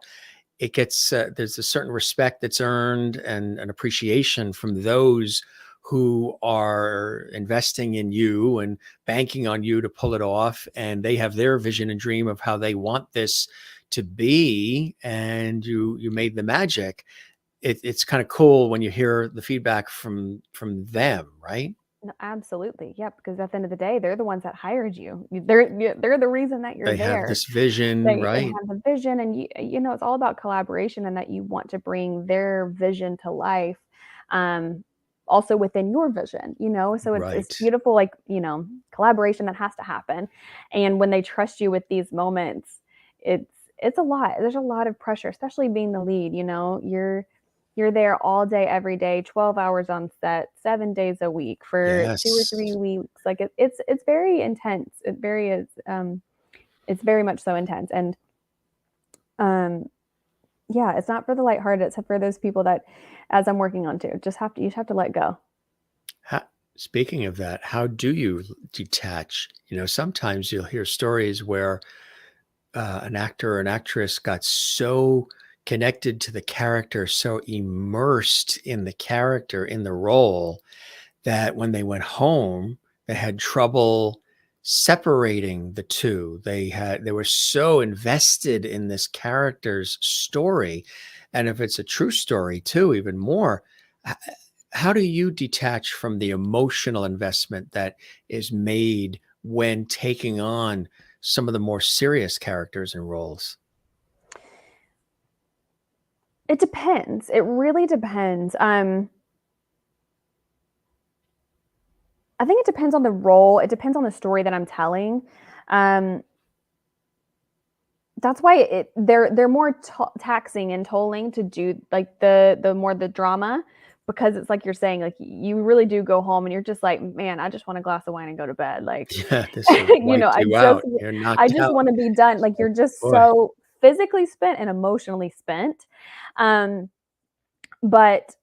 It gets, there's a certain respect that's earned and an appreciation from those who are investing in you and banking on you to pull it off. And they have their vision and dream of how they want this to be, and you made the magic. It's kind of cool when you hear the feedback from them, right? No, absolutely. Yeah, because at the end of the day, they're the ones that hired you. They're the reason that you're there. They have this vision, They right? have the vision, and it's all about collaboration, and that you want to bring their vision to life. Also within your vision, so it's beautiful, like, collaboration that has to happen. And when they trust you with these moments, it's a lot. There's a lot of pressure, especially being the lead. You're there all day, every day, 12 hours on set, 7 days a week for 2 or 3 weeks. Like it's very intense. It very is. It's very much so intense. And yeah, it's not for the lighthearted. It's for those people that, as I'm working on too, you just have to let go. Speaking of that, how do you detach? Sometimes you'll hear stories where an actor or an actress got so connected to the character, so immersed in the character, in the role, that when they went home, they had trouble separating the two. They were so invested in this character's story. And if it's a true story too, even more, how do you detach from the emotional investment that is made when taking on some of the more serious characters and roles? It depends. It really depends. I think it depends on the role. It depends on the story that I'm telling. That's why they're more taxing and tolling to do, like, the more the drama, because it's like you're saying, like, you really do go home and you're just like, man, I just want a glass of wine and go to bed. Like, yeah, this I just want to be done. Like, you're just so physically spent and emotionally spent. But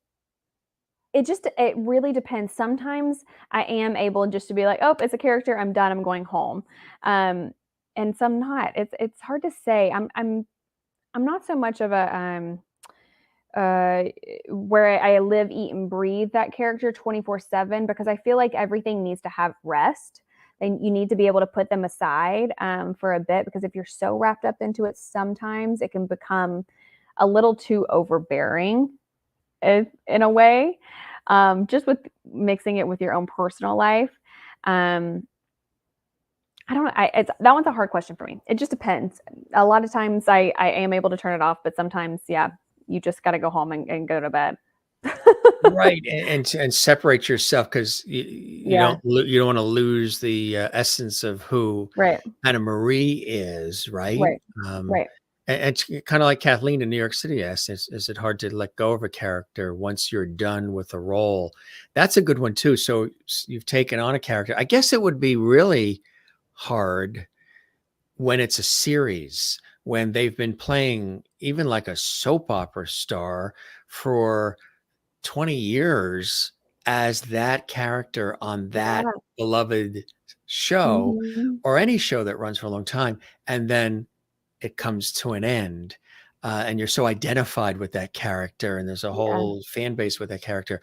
it really depends. Sometimes I am able just to be like, oh, it's a character, I'm done, I'm going home. And some not. It's hard to say. I'm not so much of a uh where I live, eat, and breathe that character 24/7, because I feel like everything needs to have rest. And you need to be able to put them aside for a bit, because if you're so wrapped up into it, sometimes it can become a little too overbearing, in a way, just with mixing it with your own personal life. Um, I don't know. That one's a hard question for me. It just depends. A lot of times I am able to turn it off, but sometimes, yeah, you just got to go home and go to bed. Right, and separate yourself, because you Yeah. you don't want to lose the essence of who Right. Anna Marie is, right? Right. Um, Right. and it's kind of like Kathleen in New York City asked, is it hard to let go of a character once you're done with a role? That's a good one too. So you've taken on a character. I guess it would be really hard when it's a series, when they've been playing even like a soap opera star for 20 years as that character on that Yeah. beloved show, Mhm. or any show that runs for a long time, and then it comes to an end, and you're so identified with that character, and there's a Yeah. whole fan base with that character.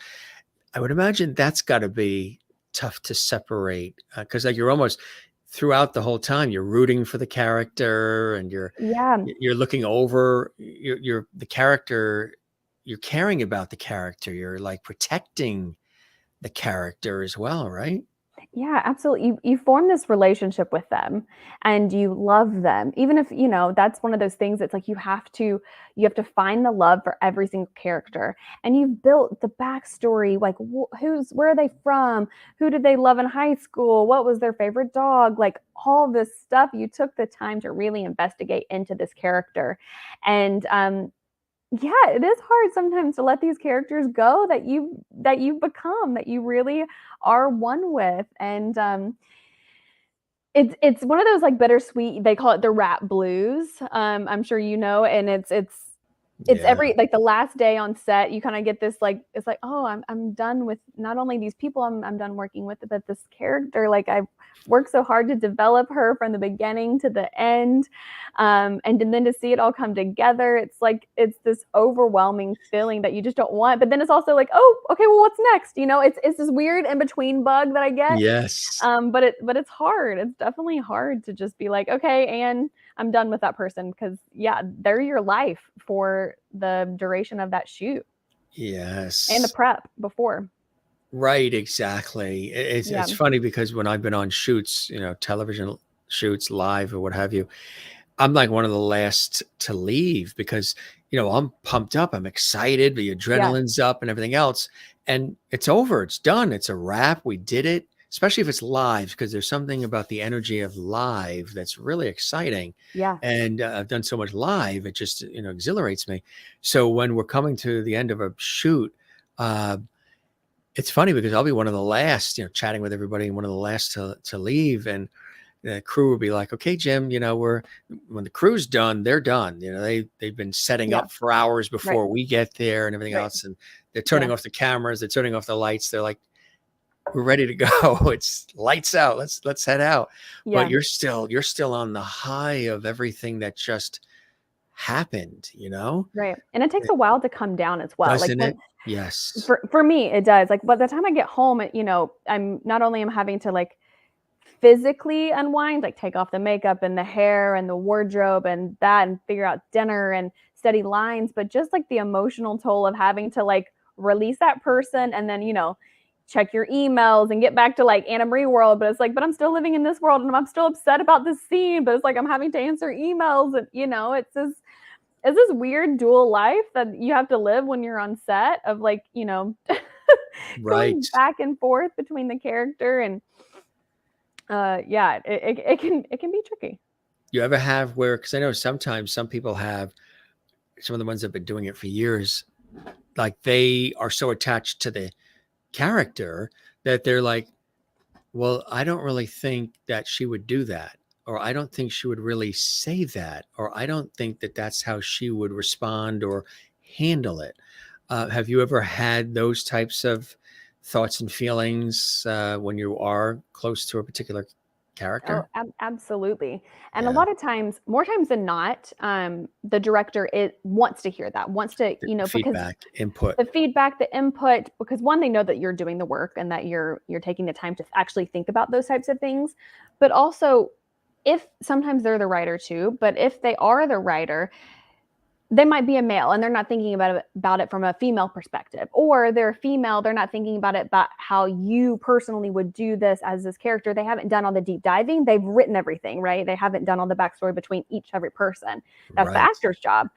I would imagine that's got to be tough to separate, because like you're almost throughout the whole time you're rooting for the character, and Yeah. you're looking over you're the character, you're caring about the character, you're like protecting the character as well, right? Yeah, absolutely. You form this relationship with them and you love them. Even if, that's one of those things that's like you have to find the love for every single character. And you've built the backstory, like where are they from? Who did they love in high school? What was their favorite dog? Like all this stuff. You took the time to really investigate into this character. And yeah, it is hard sometimes to let these characters go that you've become, that you really are one with. And it's one of those like bittersweet, they call it the rat blues. I'm sure and it's Yeah. every like the last day on set, you kind of get this like, it's like, oh, I'm done with not only these people I'm done working with, but this character. Like I've worked so hard to develop her from the beginning to the end. And then to see it all come together, it's like it's this overwhelming feeling that you just don't want. But then it's also like, oh, okay, well, what's next? It's this weird in between bug that I get. Yes. But it's hard. It's definitely hard to just be like, okay, and I'm done with that person, because yeah, they're your life for the duration of that shoot and the Yes. prep before. Right, exactly. Yeah. It's funny because when I've been on shoots, television shoots, live or what have you, I'm like one of the last to leave, because I'm pumped up, I'm excited, the Yeah. adrenaline's up and everything else, and it's over, it's done, it's a wrap, we did it. Especially if it's live, because there's something about the energy of live that's really exciting. Yeah. And I've done so much live, it just exhilarates me. So when we're coming to the end of a shoot, uh, it's funny because I'll be one of the last, chatting with everybody, and one of the last to leave. And the crew will be like, okay, Jim, when the crew's done, they're done. They've been setting Yeah. up for hours Right. before we get there and everything Right. else. And they're turning Yeah. off the cameras, they're turning off the lights. They're like, we're ready to go. It's lights out. Let's head out. But Yeah. you're still on the high of everything that just happened, Right. And it takes a while to come down as well. Like doesn't when it? Yes. for me, it does. Like by the time I get home, I'm not only am having to like physically unwind, like take off the makeup and the hair and the wardrobe and that, and figure out dinner and study lines, but just like the emotional toll of having to like release that person and then, check your emails and get back to like Anna Marie world. But it's like, but I'm still living in this world and I'm still upset about this scene, but it's like I'm having to answer emails, and it's this weird dual life that you have to live when you're on set of like, Right. going back and forth between the character. And yeah, it can be tricky. You ever have where, because I know sometimes some people have, some of the ones that have been doing it for years, like they are so attached to the character that they're like, well, I don't really think that she would do that, or I don't think she would really say that, or I don't think that that's how she would respond or handle it. Have you ever had those types of thoughts and feelings when you are close to a particular Oh, character? absolutely. And a Yeah, lot of times, more times than not, the director wants to hear that, wants to, because feedback, input. the feedback, the input, because one, they know that you're doing the work and that you're taking the time to actually think about those types of things. But also, if sometimes they're the writer too, but if they are the writer, they might be a male and they're not thinking about it from a female perspective, or they're female, they're not thinking about how you personally would do this as this character. They haven't done all the deep diving. They've written everything, right? They haven't done all the backstory between every person. That's the Right. actor's job.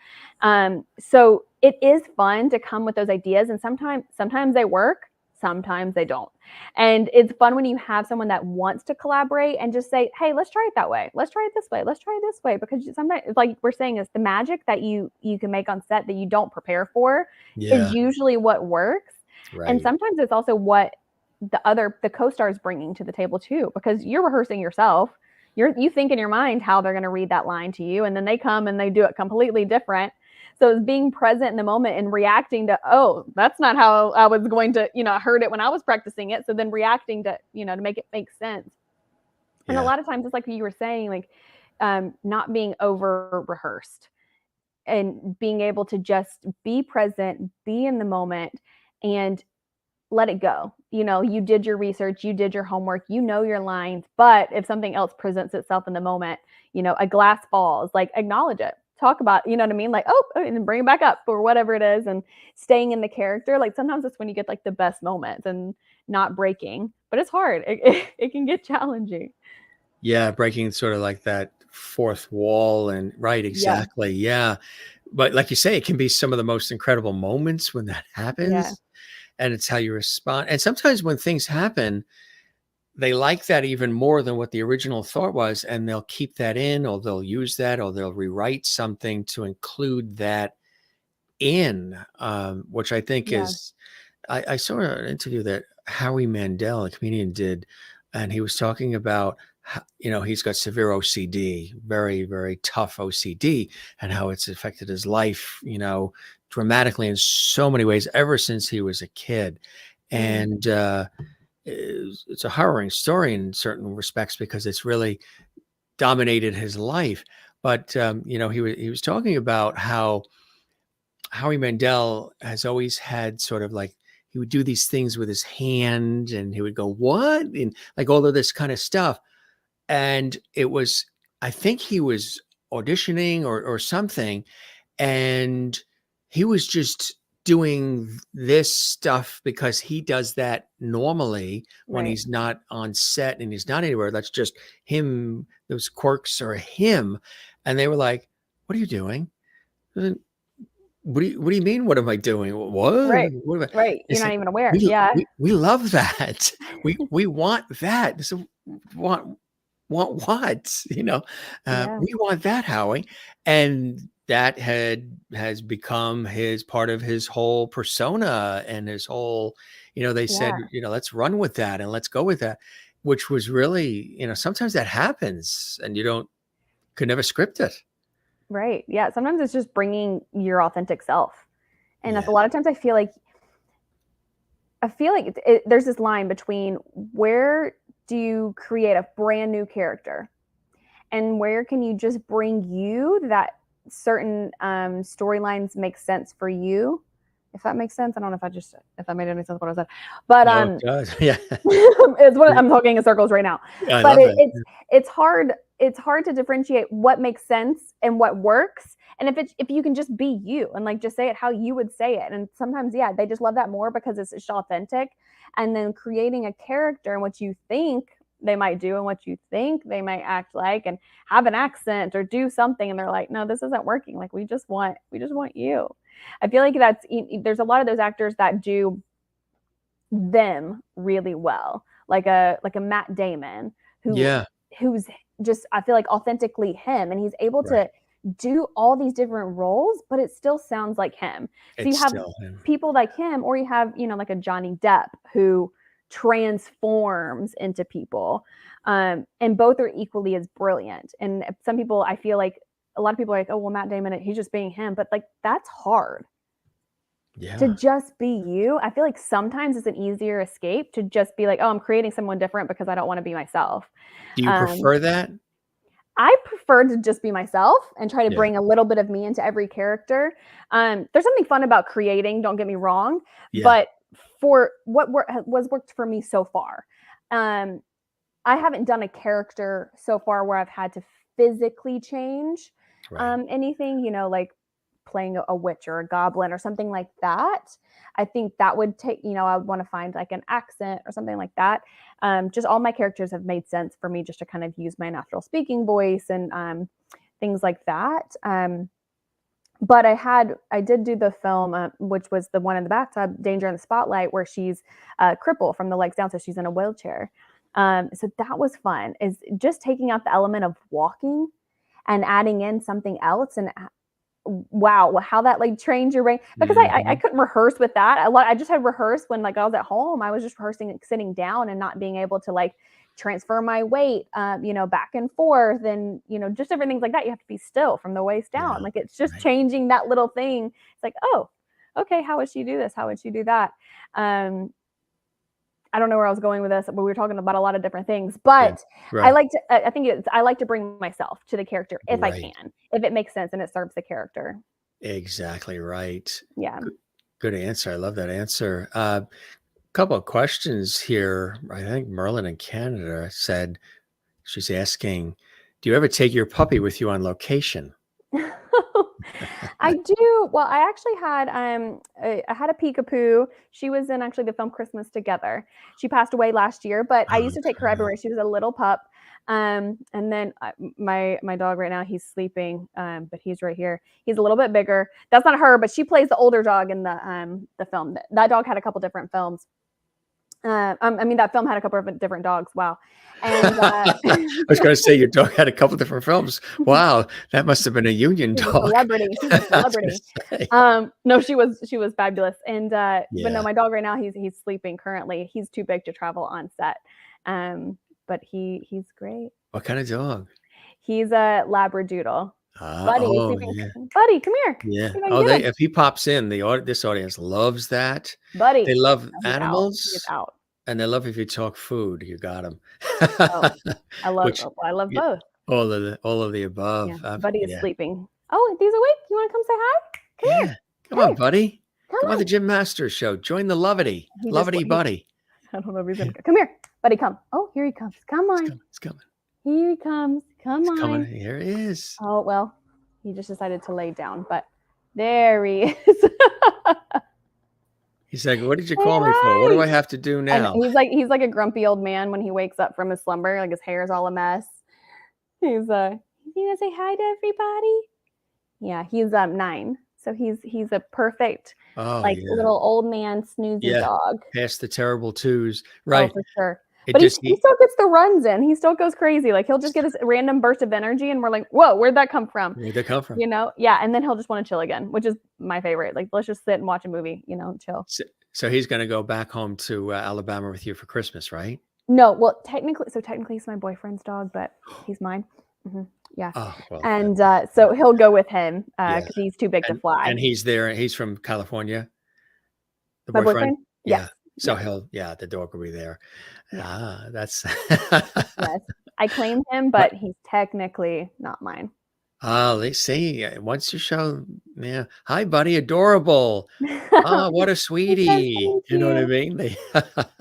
So it is fun to come with those ideas, and sometimes they work, sometimes they don't. And it's fun when you have someone that wants to collaborate and just say, hey, let's try it that way. Let's try it this way. Let's try it this way. Because sometimes, like we're saying, is the magic that you can make on set that you don't prepare for is Yeah. usually what works. And Right. sometimes it's also what the co-star is bringing to the table too, because you're rehearsing yourself. You think in your mind how they're going to read that line to you, and then they come and they do it completely different. So it's being present in the moment and reacting to, oh, that's not how I was going to, I heard it when I was practicing it. So then reacting to, to make it make sense. And a Yeah. lot of times it's like you were saying, like not being over rehearsed and being able to just be present, be in the moment, and let it go. You did your research, you did your homework, your lines, but if something else presents itself in the moment, a glass falls, like acknowledge it. Talk about, you know what I mean? Like, oh, and then bring it back up or whatever it is, and staying in the character. Like sometimes that's when you get like the best moments and not breaking, but it's hard. It can get challenging. Yeah. Breaking sort of like that fourth wall and right. Yeah. Exactly. Yeah. But like you say, it can be some of the most incredible moments when that Yeah. happens, and it's how you respond. And sometimes when things happen, they like that even more than what the original thought was, and they'll keep that in, or they'll use that, or they'll rewrite something to include that in, which I think Yeah. is. I saw an interview that Howie Mandel, a comedian, did, and he was talking about he's got severe OCD, very very tough OCD, and how it's affected his life, dramatically in so many ways ever since he was a kid, Mm. and it's a harrowing story in certain respects because it's really dominated his life. But he was talking about how Howie Mandel has always had sort of like he would do these things with his hand, and he would go what, and like all of this kind of stuff. And it was, I think he was auditioning or something, and he was just doing this stuff because he does that normally when Right. he's not on set and he's not anywhere. That's just him. Those quirks are him. And they were like, what are you doing? What do you mean? What am I doing? What? Right. What am I? Right. They You're not said, even aware. we Yeah. we love that. We want that. So want what? Yeah. We want that, Howie. And that has become his part of his whole persona and his whole, they said, Yeah. let's run with that and let's go with that, which was really, sometimes that happens and you could never script it. Right. Yeah. Sometimes it's just bringing your authentic self. And that's Yeah. a lot of times I feel like there's this line between where do you create a brand new character and where can you just bring you that certain storylines make sense for you. If that makes sense. I don't know if that made any sense what I said. But No, it does. Yeah. it's what I'm talking in circles right now. I But love it. it's hard to differentiate what makes sense and what works. And if you can just be you and like just say it how you would say it. And sometimes, yeah, they just love that more because it's just authentic. And then creating a character and what you think they might do and what you think they might act like and have an accent or do something and they're like, no, this isn't working. Like we just want you. I feel like there's a lot of those actors that do them really well, like a Matt Damon Yeah. who's just, I feel like, authentically him, and he's able Right. to do all these different roles, but it still sounds like him. So you It's have still him. people like him, or you have like a Johnny Depp who transforms into people, and both are equally as brilliant. And some people, I feel like a lot of people are like, oh well, Matt Damon, he's just being him, but like that's hard. to Yeah. just be you. I feel like sometimes it's an easier escape to just be like, oh, I'm creating someone different because I don't want to be myself. Do you Um, prefer that? I prefer to just be myself and try to Yeah. bring a little bit of me into every character. There's something fun about creating, don't get me wrong, Yeah. but for what was worked for me so far, um, I haven't done a character so far where I've had to physically change Right. anything, like playing a witch or a goblin or something like that. I think that would take, I would want to find like an accent or something like that. Just all my characters have made sense for me just to kind of use my natural speaking voice and things like that. But I did do the film, which was the one in the bathtub, Danger in the Spotlight, where she's crippled from the legs down, so she's in a wheelchair. So that was fun. Is just taking out the element of walking and adding in something else, and wow, how that like trains your brain. Because I Mhm. couldn't rehearse with that. I just had rehearsed when like I was at home. I was just rehearsing like, sitting down and not being able to like transfer my weight, back and forth, and just different things like that. You have to be still from the waist Yeah. down. Like it's just Right. changing that little thing. It's like, oh, okay, how would she do this? How would she do that? Um, I don't know where I was going with this, but we were talking about a lot of different things. Yeah. But Right. I like to bring myself to the character if I Right. can, if it makes sense and it serves the character. Exactly right. Yeah. Good, good answer. I love that answer. Couple of questions here. I think Merlin in Canada said she's asking, "Do you ever take your puppy with you on location?" I do. Well, I actually had I had a peekapoo. She was in actually the film Christmas Together. She passed away last year, but I used to take her Okay. everywhere. She was a little pup. And then my dog right now, he's sleeping, but he's right here. He's a little bit bigger. That's not her, but she plays the older dog in the film. That dog had a couple different films. I mean, that film had a couple of different dogs. Wow. And I was going to say your dog had a couple different films. Wow, that must have been a union she's a dog. celebrity. She's a I was going celebrity. to say. No, she was fabulous. And but no, Yeah. my dog right now, he's sleeping currently. He's too big to travel on set. But he's great. What kind of dog? He's a Labradoodle. Buddy is Oh sleeping. yeah, Buddy, come here. yeah. See if I can Oh, get they him. if he pops in, this audience loves that. They Buddy. love No, he's out. He is animals, out. and they love if you talk food. You got them. Oh, Which I love yeah, both. all of the Yeah. above. Buddy is Yeah, sleeping. Oh, he's awake. You want to come say hi? Come yeah. here. Come on, Hey, buddy. come Come on, the on. Jim Masters show. Join the Lovity, He just Lovity he buddy. I don't know if he's gonna come here. Buddy, come. Oh, here he comes. Come It's on. coming. It's coming. Here he comes. Come It's coming. on. Here it is. Oh, well, he just decided to lay down, but there he is. He's like, "What did you Say call me for? What do hi. I have to do And now?" he's like a grumpy old man when he wakes up from his slumber, like his hair is all a mess. He's gonna say hi to everybody. Yeah, he's 9. So he's a perfect Oh like yeah, little old man snoozy yeah. dog. Past the terrible twos, Oh, right? for sure. It But just he still gets the runs in. He still goes crazy. Like he'll just get this random burst of energy and we're like, whoa, where'd that come from? where'd they come from? Yeah. And then he'll just want to chill again, which is my favorite. Like, let's just sit and watch a movie, chill. So he's going to go back home to Alabama with you for Christmas, right? No, well, technically he's my boyfriend's dog, but he's mine. hmm Yeah. Oh well, And so he'll go with him yeah. because he's too big to And fly. he's there. He's from California. The My boyfriend. boyfriend? Yeah. Yes. So Yes. the dog will be there. Yeah. That's. Yes. I claim him, But but he's technically not mine. let's see. Once you show, yeah. Hi, buddy. Adorable. Oh, what a He says sweetie. thank You know what I you. mean?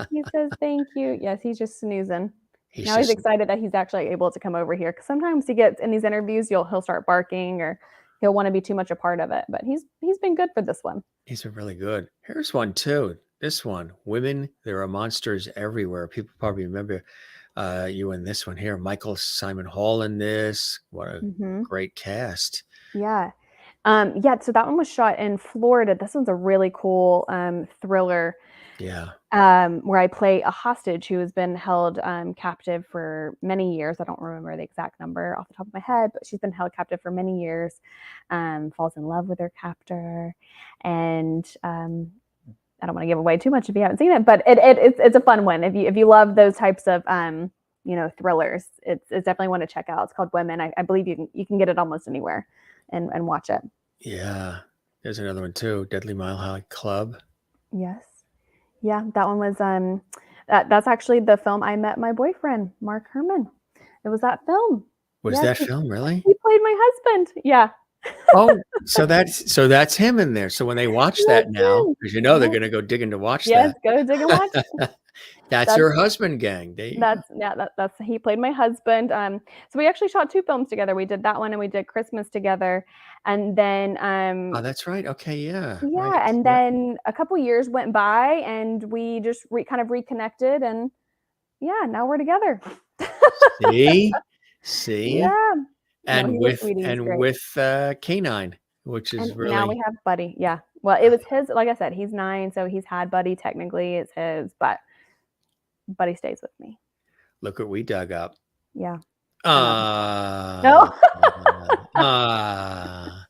He says thank you. Yes, he's just snoozing. He's Now he's just. excited that he's actually able to come over here because sometimes he gets in these interviews, he'll start barking or he'll want to be too much a part of it. But he's been good for this one. He's been really good. Here's one too. This one, women. There are monsters everywhere. People probably remember you in this one here. Michael Simon Hall in this. What a hmm great cast. Yeah. Yeah. So that one was shot in Florida. This one's a really cool thriller Yeah. where I play a hostage who has been held captive for many years. I don't remember the exact number off the top of my head, but she's been held captive for many years, falls in love with her captor. And I don't want to give away too much if you haven't seen it, but it's a fun one. If you love those types of thrillers, it's definitely one to check out. It's called Women. I believe you can get it almost anywhere and watch it. Yeah. There's another one too, Deadly Mile High Club. Yes. Yeah, that one was that's actually the film I met my boyfriend, Mark Herman. It was that film. Was Yes, that film really? he played my husband. Yeah. Oh, so that's him in there. So when they watch That's that now, him. because you know they're Yep. gonna go digging to watch Yes, that. go dig and watch. That's That's her husband gang. There you go. that's he played my husband. So we actually shot 2 films together. We did that one and we did Christmas together. And then Oh, that's right. Okay, yeah, right. yeah, and Yeah. then a couple years went by and we just kind of reconnected and yeah, now we're together. See? See? Yeah. No, And he's a with sweetie. He's and great. with Canine, which And is now we really have Buddy. Yeah. Well, it was his, like I said, he's 9, so he's had Buddy technically, it's his, but Buddy stays with me. look what we dug up. Yeah. I love him. Ah, No. ah,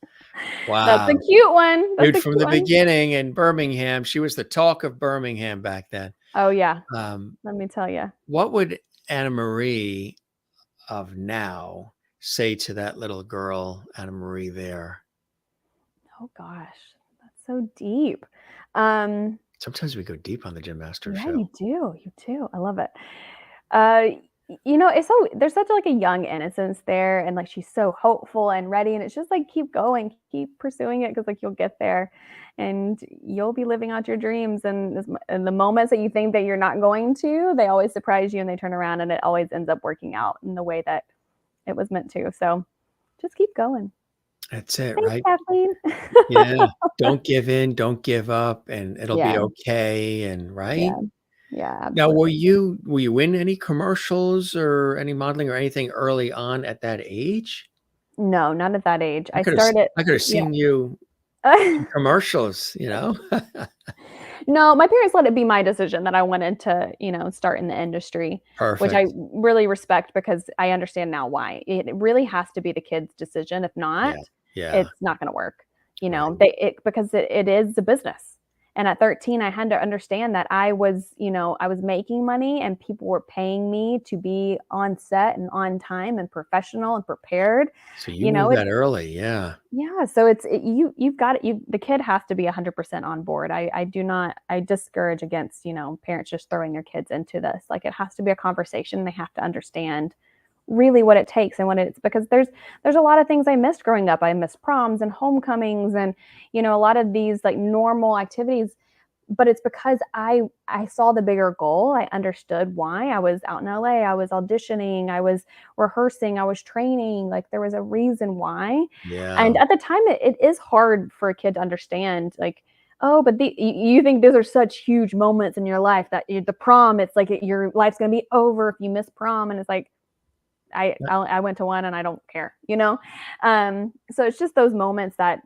That's a wow. cute one. That's Dude, a from cute the one. beginning in Birmingham, she was the talk of Birmingham back then. Oh, yeah. Um, Let me tell you. what would Anna Marie of now say to that little girl, Anna Marie there? Oh gosh, that's so deep. Um, Sometimes we go deep on the Jim Master yeah, show. you do. You do. I love it. You know, it's so there's such like a young innocence there, and like she's so hopeful and ready, and it's just like keep going, keep pursuing it because like you'll get there, and you'll be living out your dreams. And the moments that you think that you're not going to, they always surprise you, and they turn around, and it always ends up working out in the way that it was meant to. So just keep going. That's it, Thanks, right? Kathleen. Yeah. Don't give in, don't give up, and it'll be Yeah, okay. And right? yeah, yeah, Now, were absolutely. you in any commercials or any modeling or anything early on at that age? No, not at that age. I I could have started, I could have yeah. seen you in commercials, you know? No, my parents let it be my decision that I wanted to, start in the industry, which I Perfect. really respect because I understand now why. It really has to be the kid's decision. If not, Yeah. Yeah. it's not gonna work. You know, Right. because it is a business. And at 13, I had to understand that I was making money and people were paying me to be on set and on time and professional and prepared. So you You knew know, that early. Yeah. yeah, so you've got it. The kid has to be 100% on board. I do not I discourage against, parents just throwing their kids into this. Like it has to be a conversation. They have to understand really what it takes and what it's because there's a lot of things I missed growing up. I missed proms and homecomings and a lot of these like normal activities, but it's because I saw the bigger goal. I understood why. I was out in LA, I was auditioning, I was rehearsing, I was training, like there was a reason why. Yeah. And at the time it is hard for a kid to understand like, oh, but you think those are such huge moments in your life that the prom, it's like your life's going to be over if you miss prom, and it's like I went to one and I don't care, so it's just those moments that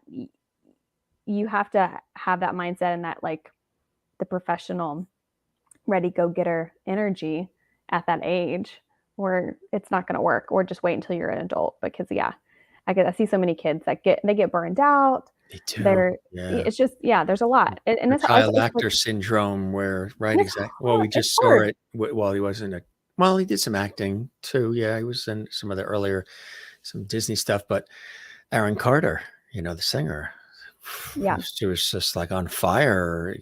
you have to have that mindset and that like the professional ready go getter energy at that age where it's not going to work, or just wait until you're an adult because yeah, I see so many kids that get burned out. Me too. They're Yeah. it's just yeah, there's a lot. And The child it's like actor syndrome where right, and it's exactly. Well, hard. we It's just saw hard. it well, he wasn't a well, he did some acting too. Yeah, he was in some of the earlier some Disney stuff, but Aaron Carter, the singer, Yeah. she was just like on fire,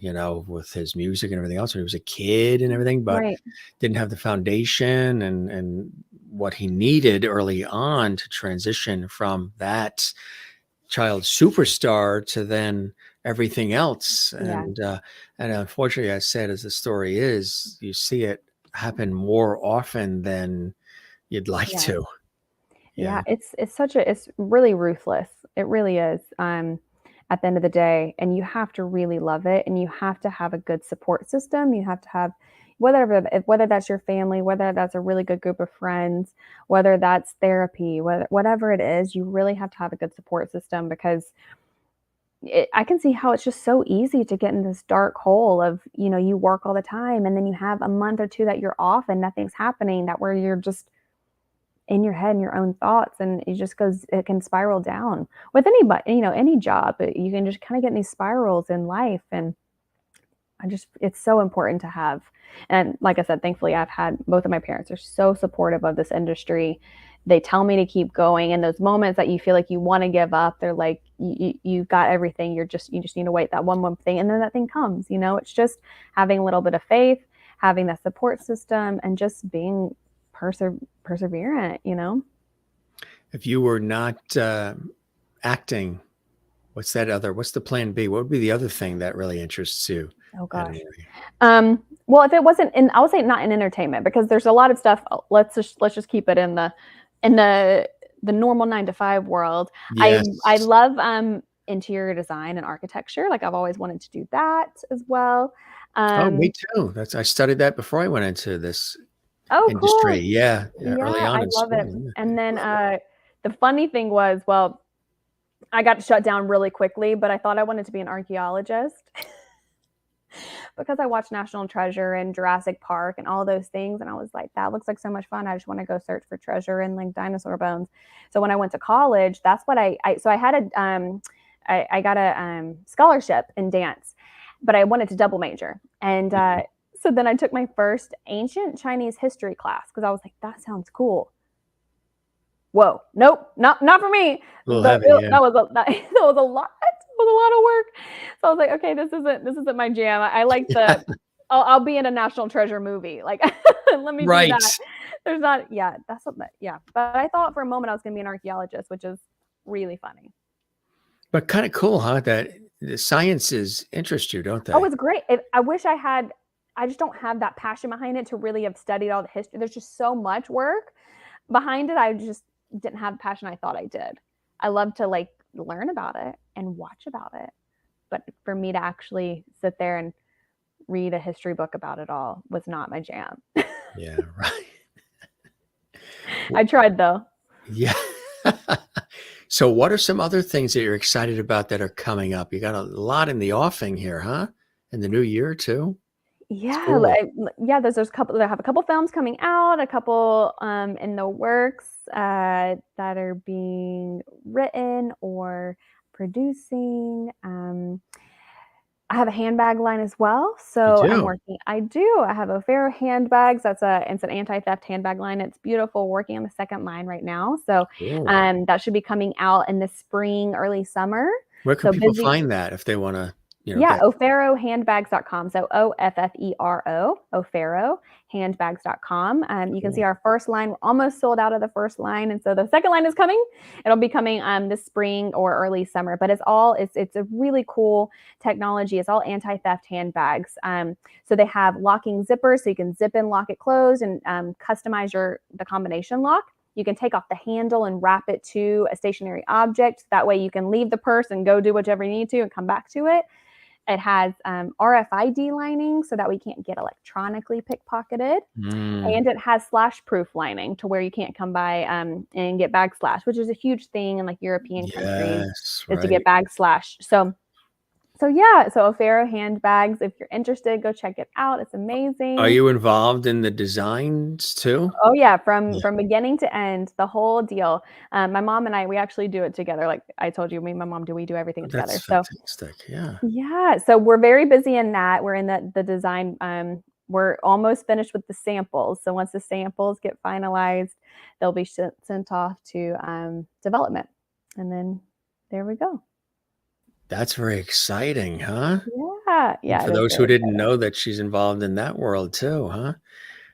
with his music and everything else when he was a kid and everything, but Right. didn't have the foundation and what he needed early on to transition from that child superstar to then everything else. Yeah. And unfortunately, as sad as the story is, you see it happen more often than you'd like Yeah. to. Yeah. Yeah, it's really ruthless. It really is. At the end of the day, and you have to really love it, and you have to have a good support system. You have to have whether that's your family, whether that's a really good group of friends, whether that's therapy, whatever it is, you really have to have a good support system because I can see how it's just so easy to get in this dark hole of, you work all the time and then you have a month or two that you're off and nothing's happening, that where you're just in your head and your own thoughts, and it can spiral down with anybody, any job. You can just kind of get in these spirals in life, and it's so important to have. And like I said, thankfully I've had both of my parents are so supportive of this industry, they tell me to keep going. And those moments that you feel like you want to give up, they're like, you got everything. You just need to wait that one more thing. And then that thing comes, it's just having a little bit of faith, having that support system, and just being perseverant, If you were not acting, what's the plan B? What would be the other thing that really interests you? Oh Anna gosh. Marie? Well, if it wasn't I would say not in entertainment, because there's a lot of stuff. Let's just keep it in the normal 9 to 5 world. Yes. I love interior design and architecture. Like, I've always wanted to do that as well. Oh, me too. I studied that before I went into this Oh, industry. cool. Yeah, early Yeah, on I in love it. school. Yeah. And then the funny thing was, well, I got shut down really quickly, but I thought I wanted to be an archaeologist because I watched National Treasure and Jurassic Park and all those things. And I was like, that looks like so much fun. I just want to go search for treasure and like dinosaur bones. So when I went to college, that's what I had I got a scholarship in dance, but I wanted to double major. And so then I took my first ancient Chinese history class because I was like, that sounds cool. Whoa, nope, not for me. A little heavy, yeah. That was a lot. It was a lot of work. So I was like, okay, this isn't my jam. I like I'll be in a National Treasure movie. Like, let me do that. There's not, yeah, that's what, yeah. But I thought for a moment I was going to be an archaeologist, which is really funny. But kind of cool, huh? That the sciences interest you, don't they? Oh, it's great. I wish I just don't have that passion behind it to really have studied all the history. There's just so much work behind it. I just didn't have the passion I thought I did. I love to like learn about it and watch about it. But for me to actually sit there and read a history book about it all was not my jam. Yeah, right. I tried though. Yeah. So what are some other things that you're excited about that are coming up? You got a lot in the offing here, huh? In the new year too? Yeah, Cool. there's a couple. I have a couple films coming out, a couple in the works that are being written or producing. I have a handbag line as well, so You I'm do? working. I do. I have O'Farrow handbags. It's an anti-theft handbag line. It's beautiful. Working on the second line right now, so Cool. that should be coming out in the spring, early summer. Where can So people busy. find that if they want to, Yeah, get O'FarrowHandbags.com. So OFFERO, O'FarrowHandbags.com. You can see our first line. We're almost sold out of the first line, and so the second line is coming. It'll be coming this spring or early summer. But it's a really cool technology. It's all anti-theft handbags. So they have locking zippers, so you can zip in, lock it closed, and customize the combination lock. You can take off the handle and wrap it to a stationary object. That way you can leave the purse and go do whatever you need to and come back to it. It has RFID lining so that we can't get electronically pickpocketed. And it has slash proof lining to where you can't come by and get bag slash, which is a huge thing in like European countries, is to get bag slash. So yeah, so O'Farrow handbags, if you're interested, go check it out. It's amazing. Are you involved in the designs too? Oh yeah, from beginning to end, the whole deal. My mom and I, we actually do it together. Like I told you, me and my mom we do everything together. That's fantastic. Yeah, so we're very busy in that. We're in the design. We're almost finished with the samples. So once the samples get finalized, they'll be sent off to development, and then there we go. That's very exciting, huh? Yeah. And for those who didn't know that she's involved in that world too, huh?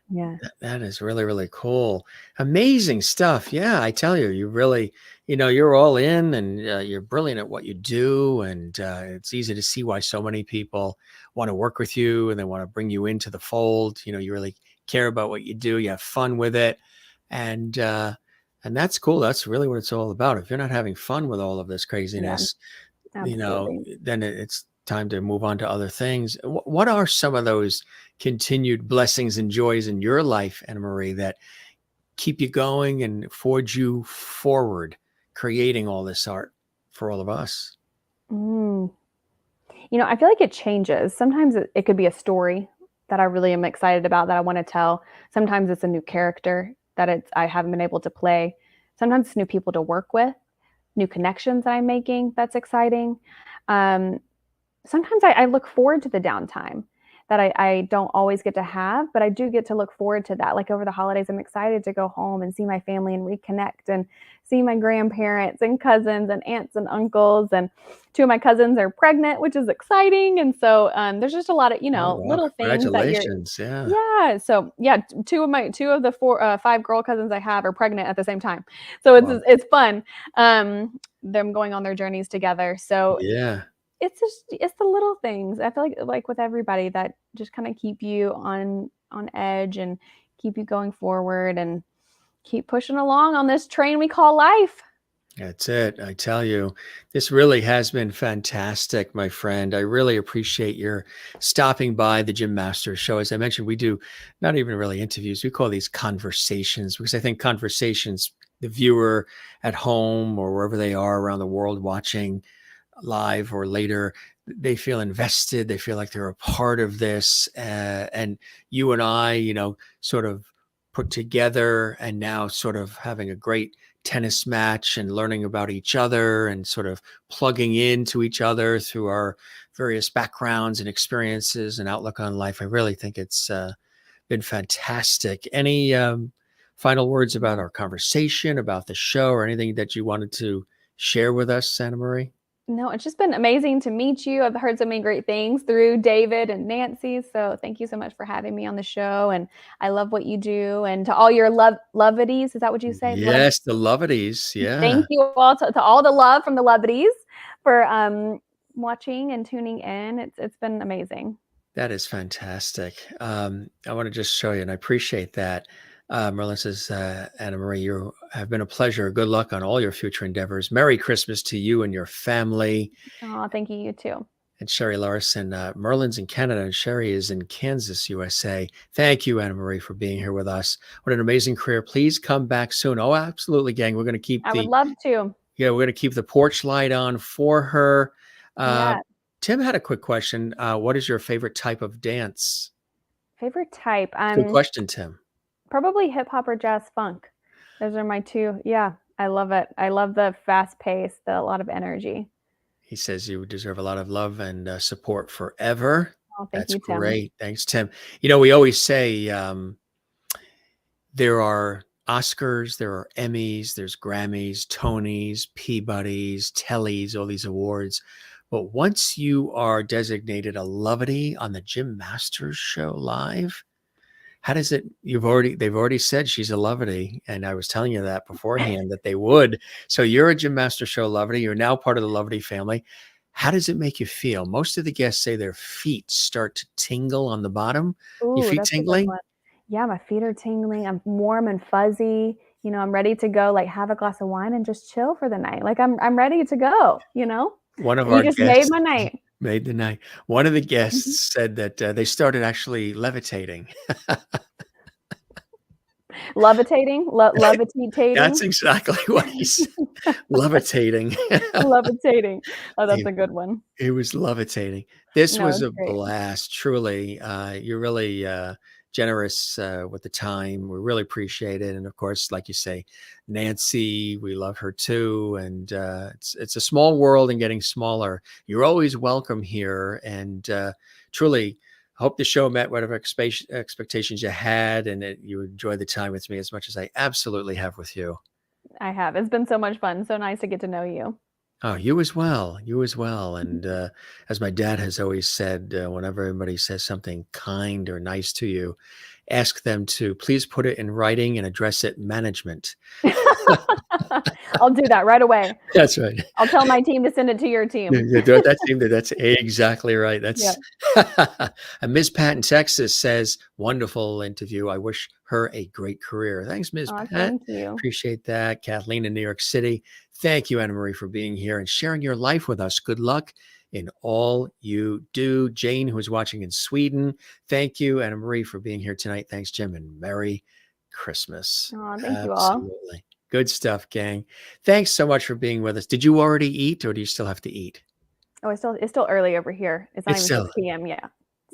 Yeah. That is really, really cool. Amazing stuff. Yeah, I tell you, you really, you're all in and you're brilliant at what you do. And it's easy to see why so many people want to work with you and they want to bring you into the fold. You really care about what you do. You have fun with it. And that's cool. That's really what it's all about. If you're not having fun with all of this craziness, then it's time to move on to other things. What are some of those continued blessings and joys in your life, Anna Marie, that keep you going and forge you forward, creating all this art for all of us? I feel like it changes. Sometimes it could be a story that I really am excited about that I want to tell. Sometimes it's a new character that I haven't been able to play. Sometimes it's new people to work with, new connections that I'm making. That's exciting. Sometimes I look forward to the downtime. that I don't always get to have, but I do get to look forward to that. Like over the holidays, I'm excited to go home and see my family and reconnect and see my grandparents and cousins and aunts and uncles. And two of my cousins are pregnant, which is exciting. And so there's just a lot of, Oh, wow. little things that you're, Congratulations. Yeah. yeah. So yeah, two of the five girl cousins I have are pregnant at the same time. So Wow. it's fun. Them going on their journeys together. So Yeah. it's the little things. I feel like with everybody that just kind of keep you on edge and keep you going forward and keep pushing along on this train we call life. That's it. I tell you, this really has been fantastic, my friend. I really appreciate your stopping by the Gym Master Show. As I mentioned, we do not even really interviews. We call these conversations because I think conversations, the viewer at home or wherever they are around the world watching live or later, they feel invested. They feel like they're a part of this. And you and I, sort of put together and now sort of having a great tennis match and learning about each other and sort of plugging into each other through our various backgrounds and experiences and outlook on life. I really think it's been fantastic. Any final words about our conversation, about the show, or anything that you wanted to share with us, Anna Marie? No, it's just been amazing to meet you. I've heard so many great things through David and Nancy. So thank you so much for having me on the show. And I love what you do. And to all your lovedies, is that what you say? Yes, the Lovedies. Yeah. Thank you all to all the love from the lovedies for watching and tuning in. It's been amazing. That is fantastic. I want to just show you, and I appreciate that. Merlin says, Anna Marie, you have been a pleasure. Good luck on all your future endeavors. Merry Christmas to you and your family. Oh, thank you. You too. And Sherry Larson, Merlin's in Canada and Sherry is in Kansas, USA. Thank you, Anna Marie, for being here with us. What an amazing career. Please come back soon. Oh, absolutely, gang. We're going to keep I would love to. we're going to keep the porch light on for her. Yeah. Tim had a quick question. What is your favorite type of dance? Favorite type? Good question, Tim. Probably hip hop or jazz funk. Those are my two. Yeah, I love it. I love the fast pace, a lot of energy. He says you deserve a lot of love and support forever. Oh, thank That's you, Tim. great. Thanks, Tim. We always say there are Oscars, there are Emmys, there's Grammys, Tonys, Peabodys, Tellys, all these awards. But once you are designated a Lovedy on the Gym Masters Show live, how does it, they've already said she's a Lovedy. And I was telling you that beforehand that they would. So you're a Gym Master Show Lovedy. You're now part of the Lovedy family. How does it make you feel? Most of the guests say their feet start to tingle on the bottom. Ooh, Your feet that's a good tingling? one. Yeah, my feet are tingling. I'm warm and fuzzy. I'm ready to go, like have a glass of wine and just chill for the night. Like I'm ready to go, One of You our just made guests my night. made the night. One of the guests said that they started actually levitating. Levitating? Levitating? That's exactly what he said. Levitating. Levitating. Oh, that's a good one. He was levitating. This No, was it's a great. blast, truly. You're really generous with the time. We really appreciate it. And of course, like you say, Nancy, we love her too. And it's a small world and getting smaller. You're always welcome here. And truly, hope the show met whatever expectations you had and that you enjoy the time with me as much as I absolutely have with you. I have. It's been so much fun. So nice to get to know you. Oh, you as well. You as well. And as my dad has always said, whenever anybody says something kind or nice to you, ask them to please put it in writing and address it management. I'll do that right away. That's right. I'll tell my team to send it to your team. That's exactly right. That's and Ms. Pat in Texas says, wonderful interview. I wish her a great career. Thanks, Ms. Pat. Thank you. Appreciate that. Kathleen in New York City. Thank you, Anna Marie, for being here and sharing your life with us. Good luck in all you do. Jane, who's watching in Sweden. Thank you, Anna Marie, for being here tonight. Thanks, Jim, and Merry Christmas. Oh, thank you all. Absolutely. Good stuff, gang. Thanks so much for being with us. Did you already eat or do you still have to eat? Oh, it's still early over here. It's not even 6 p.m. yet.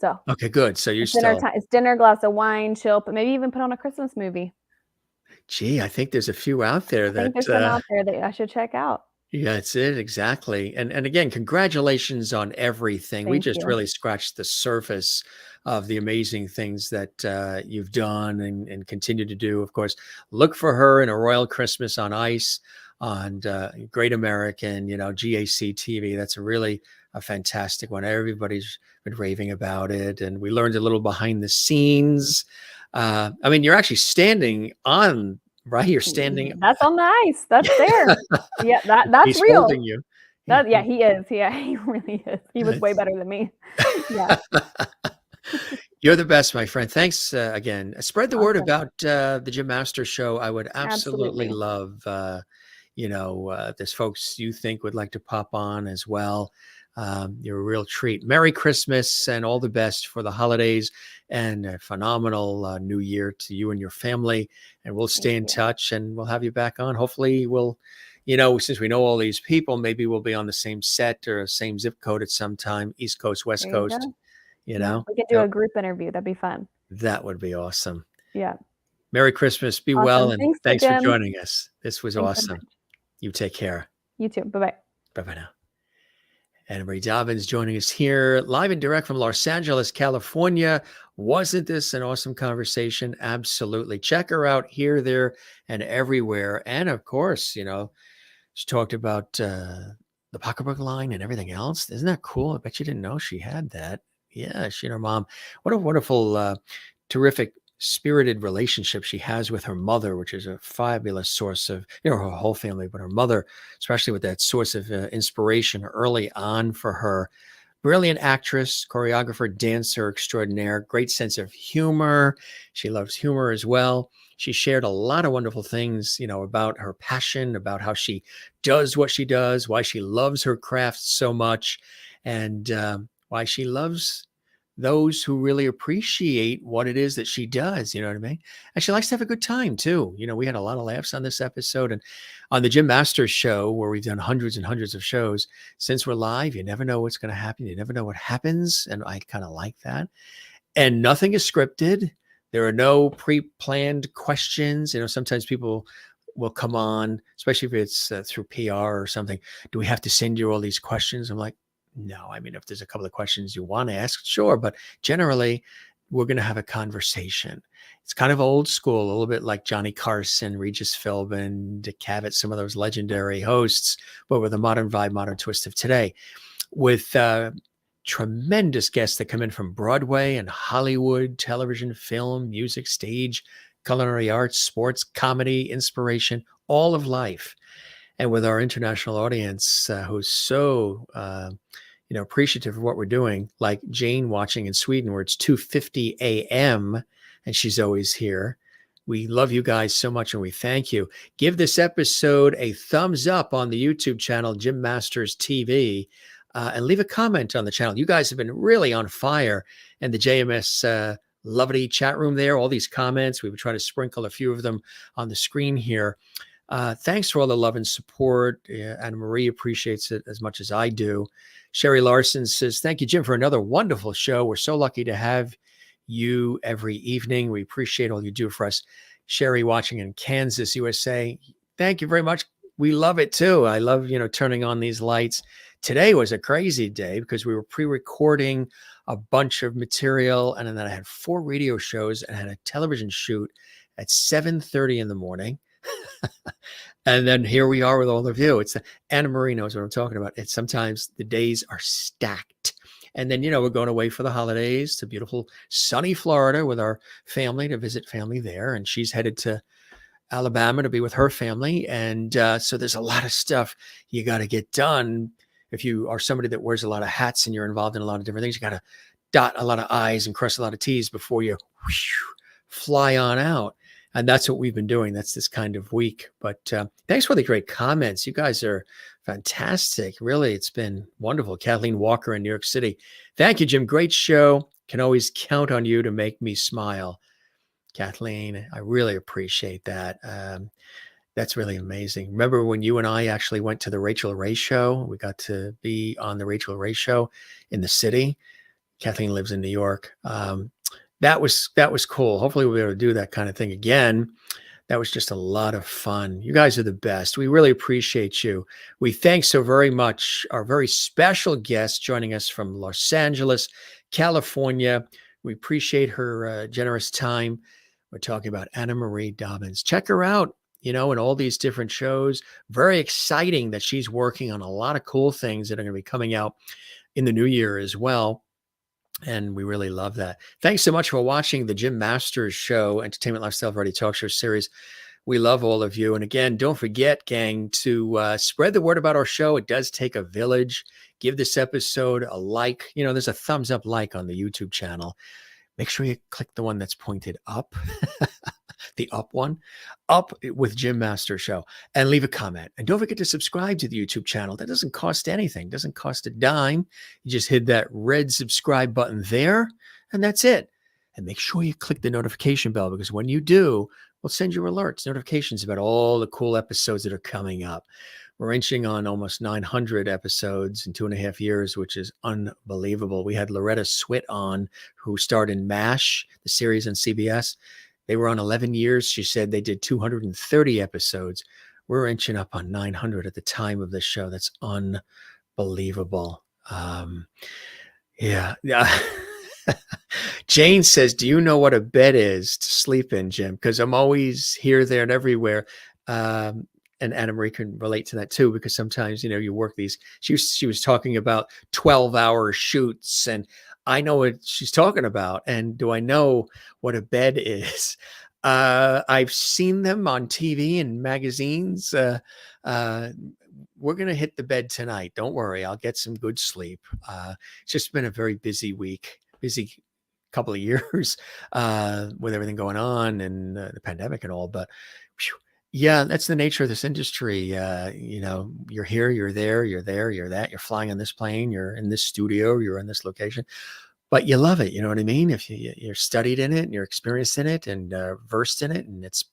So okay, good. So you're dinner time. It's dinner, glass of wine, chill, but maybe even put on a Christmas movie. Gee, I think there's a few out there I think there's some out there that I should check out. Yeah, that's it. Exactly. And again, congratulations on everything. We Thank just you. really scratched the surface of the amazing things that you've done and continue to do. Of course, look for her in A Royal Christmas on Ice on Great American, GAC TV. That's a fantastic one. Everybody's been raving about it. And we learned a little behind the scenes. I mean, you're actually standing on, right? You're standing. That's on the ice. That's there. Yeah, that's He's real. holding you. Yeah, he is. Yeah, he really is. He was way better than me. Yeah. You're the best, my friend. Thanks again. Spread the word Awesome. about the Jim Masters show. I would absolutely Absolutely. love, there's folks you think would like to pop on as well. You're a real treat. Merry Christmas and all the best for the holidays and a phenomenal new year to you and your family. And we'll stay in you. touch and we'll have you back on. Hopefully we'll, since we know all these people, maybe we'll be on the same set or same zip code at some time, East Coast, West There you Coast. go. You Yeah, know, we could do a group interview. That'd be fun. that would be awesome. Yeah. Merry Christmas. Be well. Awesome. And thanks for Jim. joining us. This was Thanks so awesome. much. You take care. You too. Bye-bye. Bye-bye now. Anna Marie Dobbins joining us here live and direct from Los Angeles, California. Wasn't this an awesome conversation? Absolutely. Check her out here, there, and everywhere. And of course, she talked about the pocketbook line and everything else. Isn't that cool? I bet you didn't know she had that. Yeah, she and her mom. What a wonderful, terrific, spirited relationship she has with her mother, which is a fabulous source of, her whole family, but her mother, especially with that source of inspiration early on for her. Brilliant actress, choreographer, dancer extraordinaire, great sense of humor. She loves humor as well. She shared a lot of wonderful things, about her passion, about how she does what she does, why she loves her craft so much, and why she loves those who really appreciate what it is that she does. You know what I mean? And she likes to have a good time too. We had a lot of laughs on this episode and on the Jim Masters show, where we've done hundreds and hundreds of shows. Since we're live, you never know what's going to happen. You never know what happens. And I kind of like that. And nothing is scripted. There are no pre-planned questions. Sometimes people will come on, especially if it's through PR or something. Do we have to send you all these questions? I'm like, no. I mean, if there's a couple of questions you want to ask, sure. But generally, we're going to have a conversation. It's kind of old school, a little bit like Johnny Carson, Regis Philbin, Dick Cavett, some of those legendary hosts, but with a modern vibe, modern twist of today, with tremendous guests that come in from Broadway and Hollywood, television, film, music, stage, culinary arts, sports, comedy, inspiration, all of life. And with our international audience who's so appreciative of what we're doing, like Jane watching in Sweden, where it's 2:50 a.m. and she's always here. We love you guys so much and we thank you. Give this episode a thumbs up on the YouTube channel, Jim Masters TV, and leave a comment on the channel. You guys have been really on fire, and the JMS lovely chat room there, all these comments. We would try to sprinkle a few of them on the screen here. Thanks for all the love and support. Anna Marie appreciates it as much as I do. Sherry Larson says, thank you, Jim, for another wonderful show. We're so lucky to have you every evening. We appreciate all you do for us. Sherry watching in Kansas, USA. Thank you very much. We love it too. I love, turning on these lights. Today was a crazy day because we were pre-recording a bunch of material. And then I had 4 radio shows and had a television shoot at 7:30 in the morning. And then here we are with all of you. It's Anna Marie knows what I'm talking about. It's sometimes the days are stacked. And then, we're going away for the holidays to beautiful sunny Florida with our family to visit family there. And she's headed to Alabama to be with her family. And so there's a lot of stuff you got to get done. If you are somebody that wears a lot of hats and you're involved in a lot of different things, you got to dot a lot of I's and cross a lot of T's before you fly on out. And that's what we've been doing. That's this kind of week. But thanks for the great comments. You guys are fantastic. Really, it's been wonderful. Kathleen Walker in New York City. Thank you, Jim. Great show. Can always count on you to make me smile. Kathleen, I really appreciate that. That's really amazing. Remember when you and I actually went to the Rachel Ray show? We got to be on the Rachel Ray show in the city. Kathleen lives in New York. That was cool. Hopefully we'll be able to do that kind of thing again. That was just a lot of fun. You guys are the best. We really appreciate you. We thank so very much our very special guest joining us from Los Angeles, California. We appreciate her generous time. We're talking about Anna Marie Dobbins. Check her out, in all these different shows. Very exciting that she's working on a lot of cool things that are going to be coming out in the new year as well. And we really love that. Thanks so much for watching the Jim Masters Show, Entertainment Lifestyle Variety Talk Show series. We love all of you. And again, don't forget, gang, to spread the word about our show. It does take a village. Give this episode a like. There's a thumbs up like on the YouTube channel. Make sure you click the one that's pointed up, the up one, up with Jim Master Show, and leave a comment. And don't forget to subscribe to the YouTube channel. That doesn't cost anything. Doesn't cost a dime. You just hit that red subscribe button there, and that's it. And make sure you click the notification bell, because when you do, we'll send you alerts, notifications about all the cool episodes that are coming up. We're inching on almost 900 episodes in 2.5 years, which is unbelievable. We had Loretta Swit on, who starred in MASH, the series on CBS. They were on 11 years. She said they did 230 episodes. We're inching up on 900 at the time of this show. That's unbelievable. Yeah. Jane says, do you know what a bed is to sleep in, Jim? Because I'm always here, there, and everywhere. And Anna Marie can relate to that too, because sometimes, you work these, she was talking about 12-hour shoots, and I know what she's talking about. And do I know what a bed is? I've seen them on TV and magazines. We're going to hit the bed tonight. Don't worry. I'll get some good sleep. It's just been a very busy week, busy couple of years with everything going on and the pandemic and all. But yeah, that's the nature of this industry. You're here, you're there, you're there, you're that. You're flying on this plane, you're in this studio, you're in this location, but you love it. You know what I mean? If you're studied in it and you're experienced in it and versed in it, and it's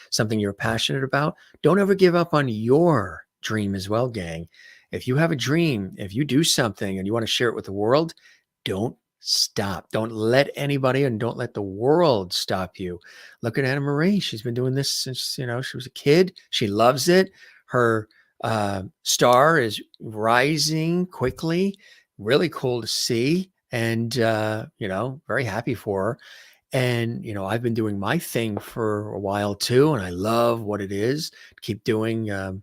something you're passionate about, don't ever give up on your dream as well, gang. If you have a dream, if you do something and you want to share it with the world, don't stop. Don't let anybody, and don't let the world stop you. Look at Anna Marie. She's been doing this since, she was a kid. She loves it. Her star is rising quickly. Really cool to see. And, very happy for her. And, I've been doing my thing for a while too. And I love what it is to keep doing, what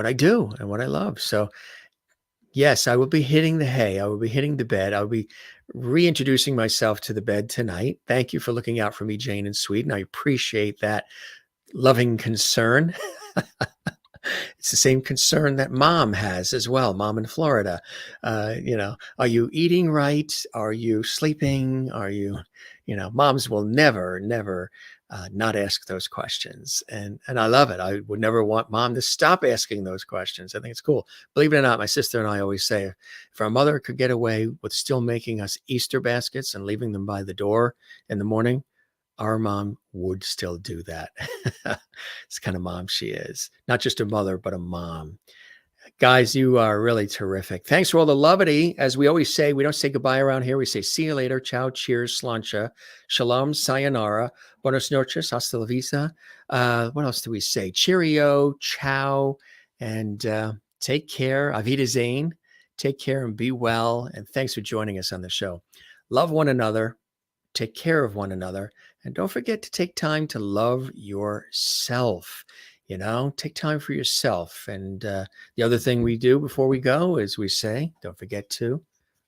I do and what I love. So, yes, I will be hitting the hay. I will be hitting the bed. I will be reintroducing myself to the bed tonight. Thank you for looking out for me, Jane in Sweden. I appreciate that loving concern. It's the same concern that mom has as well, mom in Florida. Are you eating right? Are you sleeping? Are you, moms will never not ask those questions. And I love it. I would never want mom to stop asking those questions. I think it's cool. Believe it or not, my sister and I always say, if our mother could get away with still making us Easter baskets and leaving them by the door in the morning, our mom would still do that. It's the kind of mom she is. Not just a mother, but a mom. Guys, you are really terrific. Thanks for all the lovity. As we always say, we don't say goodbye around here. We say see you later. Ciao, cheers, slancha, shalom, sayonara, buenos noches, hasta la vista. What else do we say? Cheerio, ciao, and take care. Auf Wiedersehen. Take care and be well. And thanks for joining us on the show. Love one another. Take care of one another. And don't forget to take time to love yourself. Take time for yourself. And the other thing we do before we go is we say, don't forget to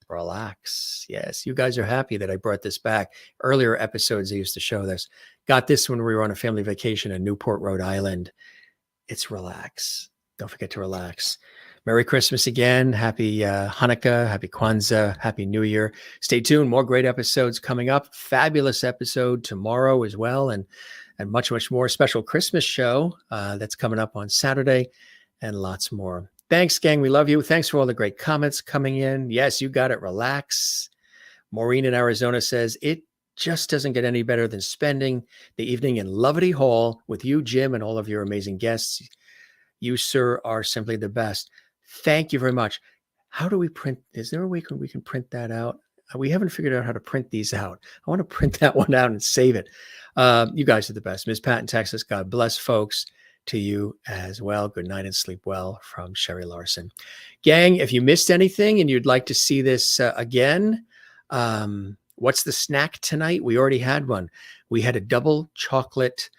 relax. Yes, you guys are happy that I brought this back. Earlier episodes, I used to show this. Got this when we were on a family vacation in Newport, Rhode Island. It's relax. Don't forget to relax. Merry Christmas again. Happy Hanukkah. Happy Kwanzaa. Happy New Year. Stay tuned. More great episodes coming up. Fabulous episode tomorrow as well. And much, much more. Special Christmas show that's coming up on Saturday, and lots more. Thanks, gang. We love you. Thanks for all the great comments coming in. Yes, you got it. Relax. Maureen in Arizona says, it just doesn't get any better than spending the evening in Lovety Hall with you, Jim, and all of your amazing guests. You, sir, are simply the best. Thank you very much. How do we print? Is there a way we can print that out? We haven't figured out how to print these out. I want to print that one out and save it. You guys are the best. Ms. Pat in Texas, God bless, folks. To you as well. Good night and sleep well from Sherry Larson. Gang, if you missed anything and you'd like to see this again, what's the snack tonight? We already had one. We had a double chocolate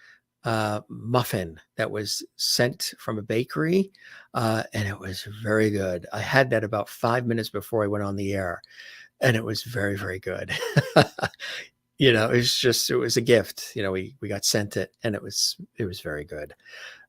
muffin that was sent from a bakery, and it was very good. I had that about 5 minutes before I went on the air, and it was very, very good. It was a gift. We got sent it, and it was very good.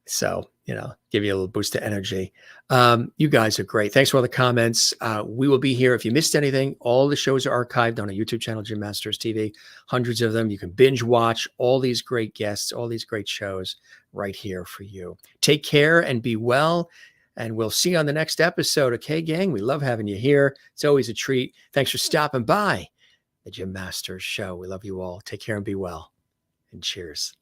So, give you a little boost of energy. You guys are great. Thanks for all the comments. We will be here. If you missed anything, all the shows are archived on a YouTube channel, Gym Masters TV, hundreds of them. You can binge watch all these great guests, all these great shows right here for you. Take care and be well. And we'll see you on the next episode. Okay, gang? We love having you here. It's always a treat. Thanks for stopping by the Gym Masters Show. We love you all. Take care and be well. And cheers.